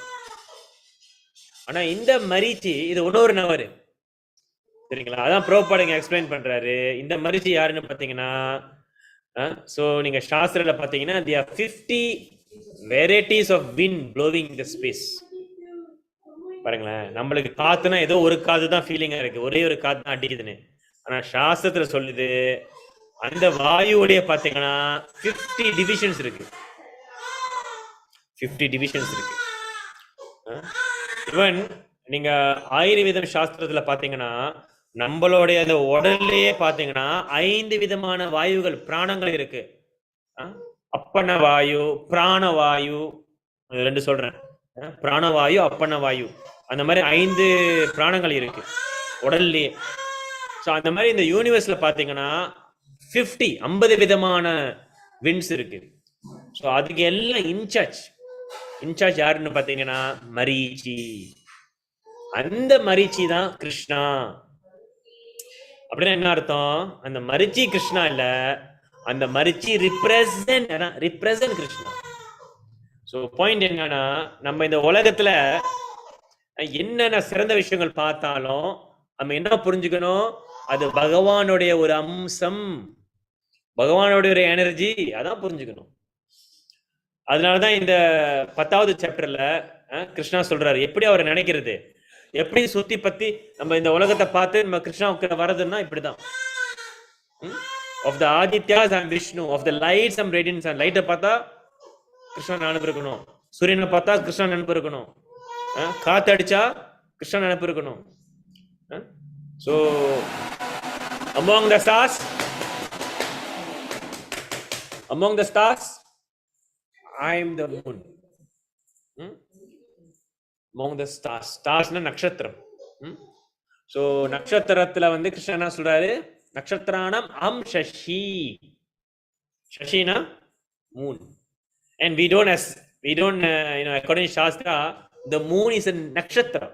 Speaker 1: ஆனா இந்த மரிச்சி இது இன்னொரு நபர். சரிங்களா? அதான் பிரபுபாதங்க எக்ஸ்பிளைன் பண்றாரு. இந்த மரிச்சி யாருன்னு பாத்தீங்கன்னா, so நீங்க சாஸ்திரத்துல பாத்தீங்கன்னா there are 50 varieties of wind blowing in the space. பாருங்களேன், நம்மளுக்கு காத்துனா ஏதோ ஒரு காது தான் ஃபீலிங்கா இருக்கு, ஒரே ஒரு காத்து தான் அடிக்குதுன்னு. ஆனா சாஸ்திரத்துல சொல்லுது அந்த வாயுடைய பாத்தீங்கன்னா 50 டிவிஷன்ஸ் இருக்கு. 50 டிவிஷன்ஸ் இருக்கு. ஈவன் நீங்க ஆயுர்வேதம் சாஸ்திரத்துல பாத்தீங்கன்னா நம்மளுடைய அந்த உடல்லையே பாத்தீங்கன்னா 5 விதமான வாயுகள் பிராணங்கள் இருக்கு. அப்பன வாயு, பிராணவாயு, ரெண்டு சொல்றேன். பிராணவாயு, அப்பன வாயு, அந்த மாதிரி 5 பிராணங்கள் இருக்கு உடல்லையே. ஸோ அந்த மாதிரி இந்த யூனிவர்ஸ்ல பாத்தீங்கன்னா 50 விதமான விண்ட்ஸ் இருக்கு. ஸோ அதுக்கு எல்லாம் இன்சார்ஜ் யாருன்னு பாத்தீங்கன்னா மரீச்சி. அந்த மரீச்சி தான் கிருஷ்ணா. அப்படின்னா என்ன அர்த்தம்? அந்த மரிச்சி கிருஷ்ணா இல்ல, அந்த மரிச்சி ரிப்ரசன்ட் கிருஷ்ணா. சோ பாயிண்ட் என்னன்னா, நம்ம இந்த உலகத்துல என்னென்ன சிறந்த விஷயங்கள் பார்த்தாலும் நம்ம என்ன புரிஞ்சுக்கணும், அது பகவானுடைய ஒரு அம்சம், பகவானுடைய ஒரு எனர்ஜி, அதான் புரிஞ்சுக்கணும். அதனாலதான் இந்த 10வது சாப்டர்ல கிருஷ்ணா சொல்றாரு எப்படி அவர் நினைக்கிறது, எப்படி சுத்தி பத்தி நம்ம இந்த உலகத்தை பார்த்து நம்ம கிருஷ்ணாவுக்கு வரதுன்னா இப்படிதான். Of the Adityas and Vishnu, of the lights and radiance, and light பார்த்தா கிருஷ்ணன் நினைப்பு இருக்கணும், சூரியனை பார்த்தா கிருஷ்ணன் நினைப்பு இருக்கணும், காத்து அடிச்சா கிருஷ்ணன் நினைப்பு இருக்கணும். So among the stars I am the moon. Among the stars na nakshatram. So நட்சத்திரத்துல வந்து கிருஷ்ணன் என்ன சொல்றாரு, நட்சத்திராணம் அம் Sasi, சசினா moon, and we don't according to Shastra the moon is a nakshatra.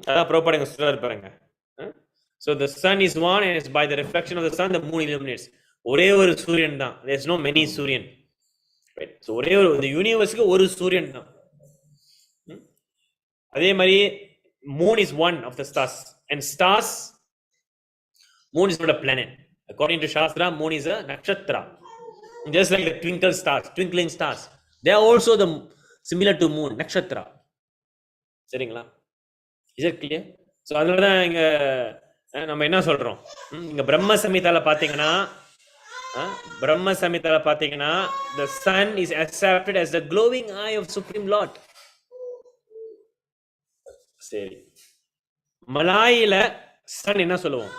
Speaker 1: அதான் பிரபுபாதங்க சொல்றாரு பாருங்க. So the sun is one, and it's by the reflection of the sun the moon illuminates. ஒரே ஒரு சூரியன் தான், there is no many சூரியன், right? So ஒரே ஒரு இந்த யூனிவர்ஸ்க்கு ஒரு சூரியன் தான். அதே மாதிரி moon is one of the stars, and stars, moon is not a planet. According to Shastra, moon is a nakshatra, just like the twinkling stars, they are also the similar to moon, nakshatra. சரிங்களா? Is it clear? So அதனால தான் இங்க நம்ம என்ன சொல்றோம், இங்க பிரம்ம சம்ஹிதால பாத்தீங்கன்னா the sun is accepted as the glowing eye of Supreme Lord. சரி, மலாயில சன் என்ன சொல்லுவோம்?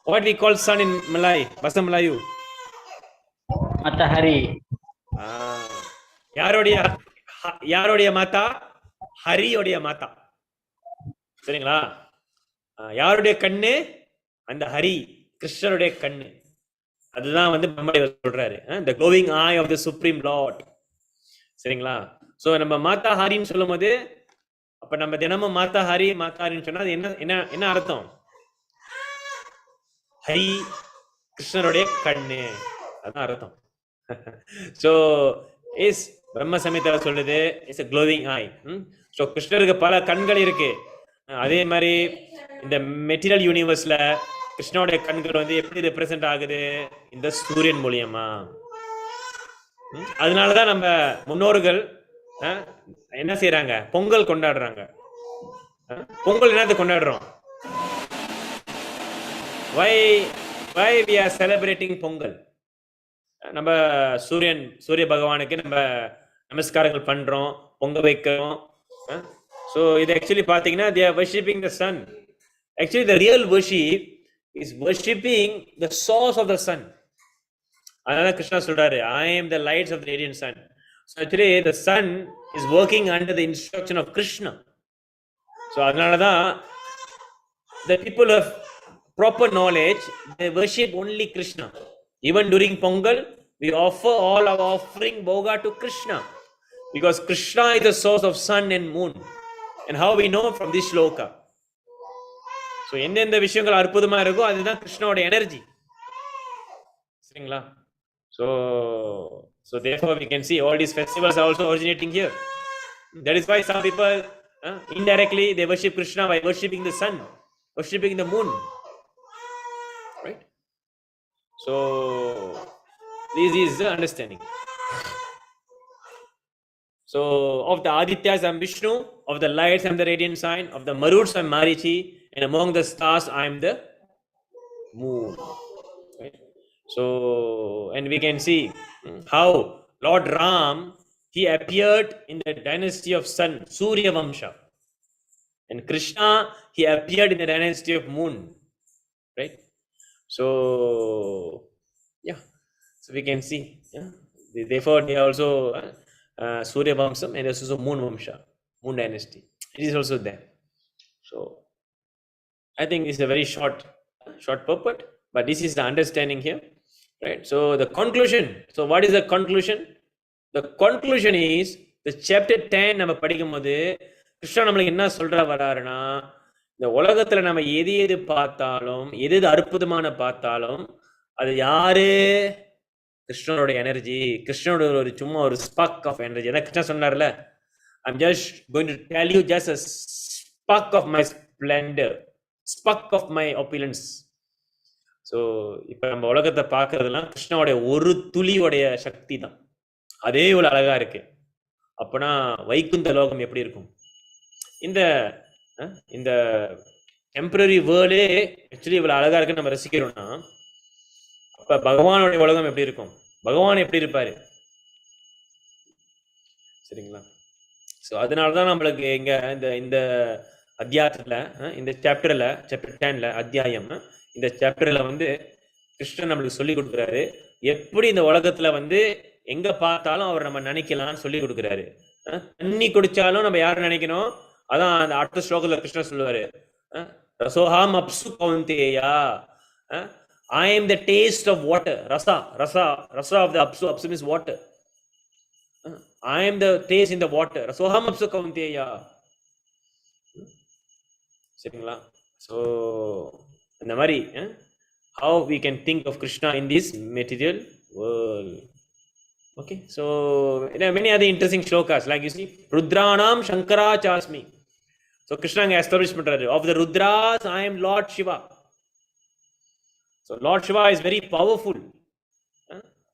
Speaker 1: What we call sun in Malay? Basamalayu.
Speaker 2: Matahari.
Speaker 1: யாரோடைய மாதா? ஹரியோடைய மாதா. சரிங்களா? யாருடைய கண்ணு? அந்த ஹரி, கிருஷ்ணருடைய கண்ணு. அதுதான் வந்து பிரம்மதேவர் சொல்றாரு, the glowing eye of the Supreme Lord. சரிங்களா? சோ நம்ம மாதா ஹரின்னு சொல்லும் போது, அப்ப நம்ம தினமும் மாதா ஹரின்னு சொன்னா என்ன அர்த்தம்? ஹரி கிருஷ்ணருடைய கண்ணு, அதான் அர்த்தம். சோ இஸ் பிரம்ம சம்ஹிதா சொல்லுது is a glowing eye. So கிருஷ்ணருக்கு பல கண்கள் இருக்கு. அதே மாதிரி இந்த மெட்டீரியல் யூனிவர்ஸ்ல கிருஷ்ணனுடைய கண்கள் வந்து எப்படி ரெப்ரசென்ட் ஆகுது? இந்த சூரியன் மூலியமா. அதனாலதான் நம்ம முன்னோர்கள் என்ன செய்யறாங்க, பொங்கல் கொண்டாடுறாங்க. பொங்கல் என்னது கொண்டாடுறோம்? why we are celebrating Pongal? நம்ம சூரிய பகவானுக்கு நம்ம நமஸ்காரங்கள் பண்றோம், பொங்க வைக்கிறோம். So இது actually பாத்தீங்கன்னா they are worshipping the sun. Actually the real worship is worshipping the source of the sun. அதனால கிருஷ்ணா சொல்றாரு, I am the lights of the radiant sun. So actually the sun is working under the instruction of Krishna. So அதனாலதான் the people of proper knowledge, they worship only Krishna. Even during Pongal, we offer all our offering bhoga to Krishna, because Krishna is the source of sun and moon. And how we know from this shloka? So எந்தெந்த விஷயங்கள் அற்புதமா இருக்கோ அதுதான் கிருஷ்ணோட energy. சரிங்களா? So therefore we can see all these festivals are also originating here. That is why some people indirectly they worship Krishna by worshipping the sun, worshipping the moon, right? So this is the understanding. So of the Adityas I am Vishnu, of the lights I am the radiant sign, of the Maruts I am Marichi, and among the stars I am the moon. Right? So, and we can see how Lord Ram, he appeared in the dynasty of sun, Surya Vamsha. And Krishna, he appeared in the dynasty of moon. Right? So, yeah. So we can see. Yeah? Therefore, they are also Surya Vamsam and also Moon Vamsha, Moon dynasty. It is also there. So, I think it's a very short purport, but this is the understanding here, right? So the conclusion. So what is the conclusion? The conclusion is the chapter 10 நம்ம படிக்கும்போது கிருஷ்ணா நம்மளுக்கு என்ன சொல்ற வராருன்னா, இந்த உலகத்துல நம்ம எது பார்த்தாலும் எது அற்புதமான பார்த்தாலும் அது யாரு? கிருஷ்ணனோட எனர்ஜி, கிருஷ்ணனோட ஒரு சும்மா ஒரு ஸ்பார்க் ஆஃப் எனர்ஜி. ஏன்னா கிருஷ்ணா சொன்னார்ல, I'm just going to tell you just a spark of my splendor, spark of my opulence. So இப்போ நம்ம உலகத்தை பார்க்கறதுலாம் கிருஷ்ணாவுடைய ஒரு துளியோடைய சக்தி தான். அதே இவ்வளோ அழகா இருக்கு. அப்பனா வைகுந்த லோகம் எப்படி இருக்கும்? இந்த இந்த டெம்பரரி வேர்ல்டே ஆக்சுவலி இவ்வளோ அழகா இருக்குன்னு நம்ம ரசிக்கிறோம்னா, அப்ப பகவானுடைய உலகம் எப்படி இருக்கும்? பகவான் எப்படி இருப்பாரு? சரிங்களா? ஸோ அதனாலதான் நம்மளுக்கு இங்க இந்த அத்தியாயத்துல, இந்த சாப்டர் 10ல அத்தியாயம், இந்த சாப்டர்ல கிருஷ்ணன் நம்மளுக்கு சொல்லி கொடுக்குறாரு எப்படி இந்த உலகத்துல எங்க பார்த்தாலும் அவர் நம்ம நினைக்கலாம்னு சொல்லி கொடுக்குறாரு. தண்ணி குடிச்சாலும் நம்ம யாரும் நினைக்கணும். அதான் அந்த அடுத்த ஸ்லோகத்துல கிருஷ்ணன் சொல்லுவாரு, ரசோஹாம் அப்சு கௌந்தேயா, I am the taste of water. Rasa of the apsu. Apsu means water. I am the taste in the water. Rasoham apsu kaunteya. சரிங்களா? So இந்த மாதிரி how we can think of Krishna in this material world. Okay, so there are many other interesting shlokas, like you see, Rudranam Shankara Chasmi. So Krishna establish பண்றாரு, of the Rudras I am Lord Shiva. So Lord Shiva is very powerful.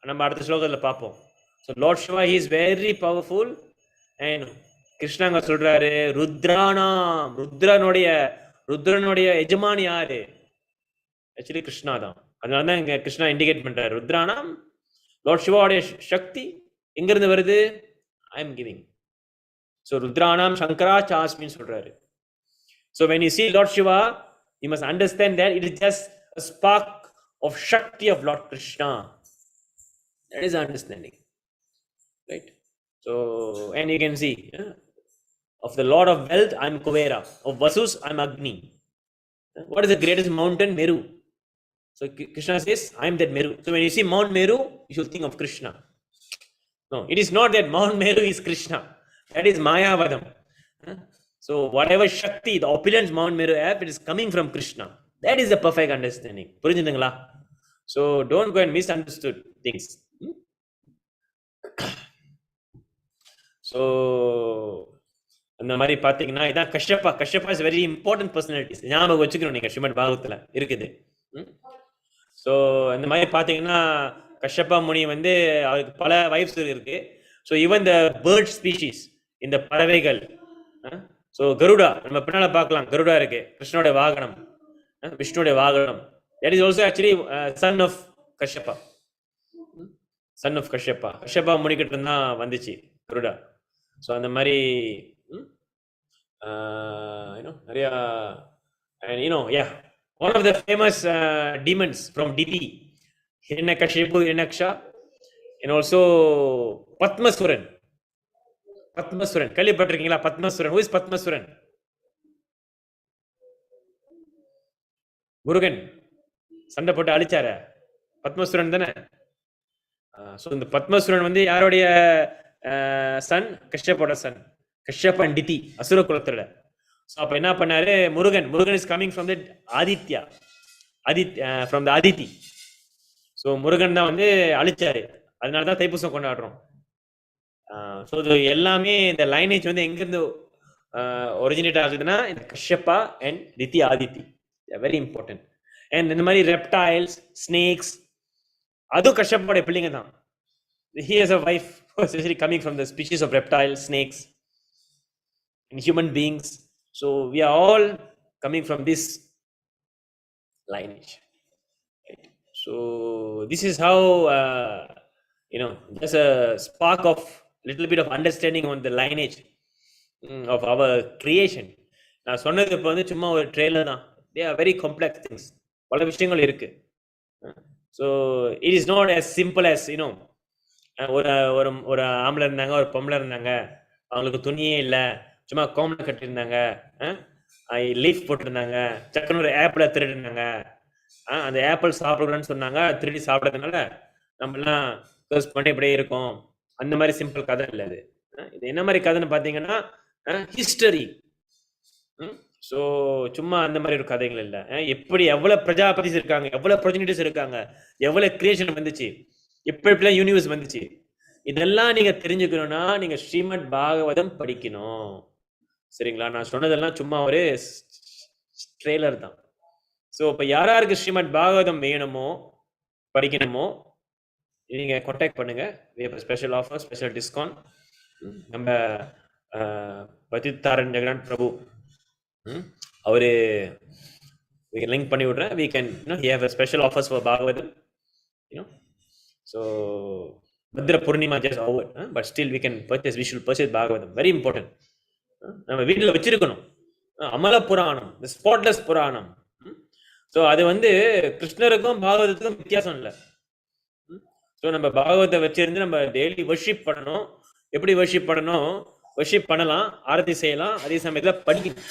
Speaker 1: நம்ம அடுத்த ஸ்லோகத்தில் பார்ப்போம். So Lord Shiva, he is very powerful. And Krishna அங்க சொல்றாரு, ருத்ரானாம், ருத்ரனுடைய எஜமானி யாரு? Actually Krishna தான். அதனால தான் இங்க கிருஷ்ணா இண்டிகேட் பண்றாரு, ருத்ரானாம், லார்ட் சிவாவுடைய சக்தி எங்கிருந்து வருது? I am giving. ஸோ ருத்ரானாம் சங்கரா சாஸ்மின்னு சொல்றாரு. So when you see Lord Shiva, you must understand that it is just a spark of Shakti of Lord Krishna. That is understanding, right? So, and you can see, of the Lord of Wealth, I am Kuvera. Of Vasus, I am Agni. What is the greatest mountain? Meru. So Krishna says, I am that Meru. So when you see Mount Meru, you should think of Krishna. No, it is not that Mount Meru is Krishna. That is Mayavadam. So whatever Shakti, the opulence Mount Meru have, it is coming from Krishna. That is the perfect understanding. புரிஞ்சுதுங்களா? So don't go and misunderstood things. So அந்த மாதிரி பார்த்தீங்கன்னா இதான் கஷ்யப்பா is very important personalities. ஞாபகம் வச்சுக்கணும் நீங்க ஸ்ரீமத் பாகவத்தில் இருக்குது. So இந்த மாதிரி பார்த்தீங்கன்னா கஷ்யப்பா முனி அவருக்கு பல வைஃப்ஸ் இருக்கு. So even the bird species, இந்த பறவைகள். ஸோ கருடா நம்ம பின்னால பார்க்கலாம், கருடா இருக்கு, கிருஷ்ணோட வாகனம், விஷ்ணுடைய வாகனம். That is also actually son of Kashyapa. Son of Kashyapa. Kashyapa முனிக்கிட்ட தான் வந்துச்சு கருடா. ஸோ அந்த மாதிரி நிறைய, and yeah, one of the famous demons from DP, Hiranyakashipu, Hiranyaksha, and also Padmasuran. கேள்விப்பட்டிருக்கீங்களா? பத்மசுரன். Who is Padmasuran? முருகன் சண்டை போட்டு அழிச்சார பத்மசுரன் தானே. ஸோ இந்த பத்மசுரன் யாருடைய சன்? கஷ்யப்போட சன். கஷ்யப் அண்ட் திதி, அசுர குலத்தோட. ஸோ அப்போ என்ன பண்ணாரு Murugan is coming from the Aditya, from the Aditi. So Murugan தான் அழிச்சாரு. அதனால தான் தைப்பூசம் கொண்டாடுறோம். ஸோ இது எல்லாமே இந்த லைனேஜ் எங்கிருந்து ஒரிஜினேட் ஆகுதுன்னா இந்த கஷ்யப்பா அண்ட் திதி ஆதித்தி. Very important. அண்ட் இந்த மாதிரி ரெப்டைல்ஸ், ஸ்னேக்ஸ், அதுவும் கஷ்யப்போட பிள்ளைங்க தான். He has a wife who especially coming from the species of reptiles, snakes, and human beings. So we are all coming from this lineage. Right? So this is how just a spark of little bit of understanding on the lineage of our creation. நான் சொன்னது இப்போ வந்து சும்மா ஒரு trailer தான். They are very complex things. பல விஷயங்கள் இருக்கு. So it is not as simple as ஒரு ஒரு ஒரு ஆம்பளை இருந்தாங்க, ஒரு பொம்பளை இருந்தாங்க, அவங்களுக்கு துணியே இல்லை, சும்மா கோமலை கட்டியிருந்தாங்க, லீஃப் போட்டிருந்தாங்க, சக்கன ஒரு ஆப்பிளை திருடினாங்க, அந்த ஆப்பிள் சாப்பிடுறேன்னு சொன்னாங்க, திருடி சாப்பிட்றதுனால நம்மளாம் கர்ஸ் பண்ணி இப்படியே இருக்கும். அந்த மாதிரி சிம்பிள் கதை இல்லை அது. இது என்ன மாதிரி கதைன்னு பார்த்தீங்கன்னா ஹிஸ்டரி. ஸோ சும்மா அந்த மாதிரி ஒரு கதைகள் இல்லை. எப்படி எவ்வளவு பிரஜாபதிஸ் இருக்காங்க, எவ்வளவு ப்ரொஜெனிட்டிஸ் இருக்காங்க, எவ்வளவு கிரியேஷன் வந்துச்சு, எப்படிலாம் யூனிவர்ஸ் வந்துச்சு, இதெல்லாம் நீங்க தெரிஞ்சுக்கணும்னா நீங்க ஸ்ரீமத் பாகவதம் படிக்கணும். சரிங்களா? நான் சொன்னதெல்லாம் சும்மா ஒரு ட்ரெய்லர் தான். ஸோ இப்போ யாராருக்கு ஸ்ரீமத் பாகவதம் வேணுமோ படிக்கணுமோ நீங்க கான்டாக்ட் பண்ணுங்க. Special offer, special discount. நம்ம பதித்தாரன் ஜெகநாத் பிரபு அவரு லிங்க் பண்ணி விடுறேன். we can he have a special offers for Bhagavatam, so Bhadra Purnima just over, but still we should purchase Bhagavatam. Very important. நம்ம வீட்டில் வச்சிருக்கணும். அமல புராணம், ஸ்பாட்லெஸ் புராணம். ஸோ அது வந்து கிருஷ்ணருக்கும் பாகவதத்துக்கும் வித்தியாசம் இல்லை. ஸோ நம்ம பாகவத்தை வச்சிருந்து நம்ம டெய்லி வர்ஷிப் பண்ணணும். எப்படி வர்ஷிப் பண்ணணும்? வர்ஷிப் பண்ணலாம், ஆரத்தி செய்யலாம், அதே சமயத்தில் படிக்கணும்.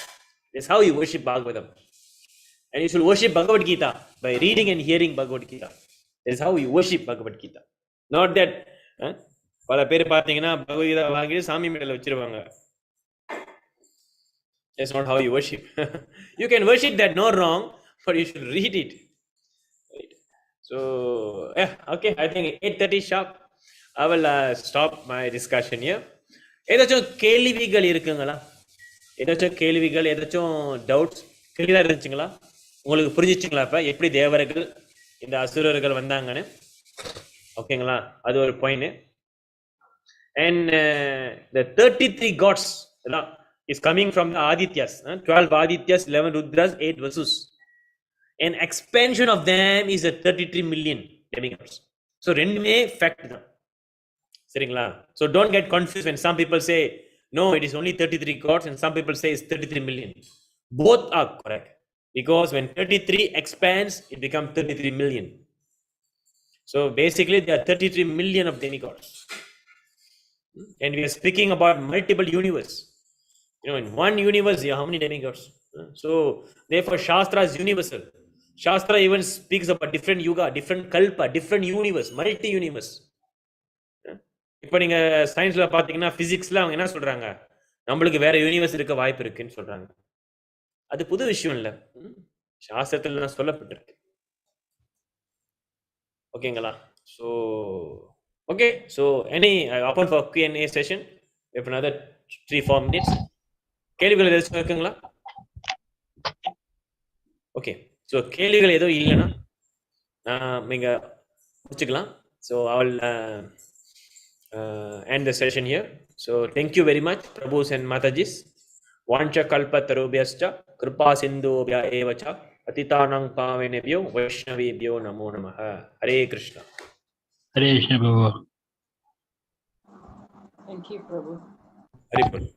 Speaker 1: That's how you worship Bhagavatam. And you should worship Bhagavad Gita by reading and hearing Bhagavad Gita. That's how you worship Bhagavad Gita. Not that பல பேர் பார்த்தீங்கன்னா பகவத்கீதா வாங்கி சாமி மேடையில் வச்சிருவாங்க. That's not how you worship. You can worship that, no wrong, but you should read it. Right. So okay, I think 8:30 sharp. I will stop my discussion here. ஏதாச்சும் கேள்விகள் இருக்குங்களா? ஏதாச்சும் கேள்விகள், ஏதாச்சும் டவுட்ஸ் கிளியரா இருந்துச்சுங்களா? உங்களுக்கு புரிஞ்சிச்சுங்களா? இப்ப எப்படி தேவர்கள் இந்த அசுரர்கள் வந்தாங்கன்னு? ஓகேங்களா? அது ஒரு point. And the 33 gods is coming from the Adityas. 12 Adityas, 11 Rudras, 8 Vasus. An expansion of them is a 33 million demigods. So ரெண்டுமே fact தான். சரிங்களா? So don't get confused when some people say no, it is only 33 gods, and some people say it's 33 million. Both are correct, because when 33 expands, it becomes 33 million. So basically there are 33 million of demigods, and we are speaking about multiple universe. In one universe there are how many demigods? So therefore Shastra is universal. Shastra even speaks about different yuga, different kalpa, different universe, multi universe. இப்போ நீங்க சயின்ஸ்ல பாத்தீங்கன்னா பிசிக்ஸ்ல அவங்க என்ன சொல்றாங்க? நம்மளுக்கு வேற universe இருக்க வாய்ப்பு இருக்குன்னு சொல்றாங்க. அது புது விஷயம் இல்ல, சாஸ்திரத்துல தான் சொல்லப்பட்டிருக்கு. ஓகேங்களா? So okay, so any open for Q&A session இப்போ another 3-4 minutes. கேள்விகள் ஏதாச்சும் இருக்குங்களா? ஓகே, ஸோ கேள்விகள் எதுவும் இல்லைன்னா நீங்க முடிச்சுக்கலாம். So I will end the session here. So thank you very much, Prabhus and Matajis. Vancha kalpa tarubhyascha kripa sindhubhya evacha patitanang pavanebhyo vaishnavebhyo namo namaha. Hare Krishna.
Speaker 2: Hare Krishna, Prabhu.
Speaker 4: Thank you, Prabhu.
Speaker 1: Hare Krishna.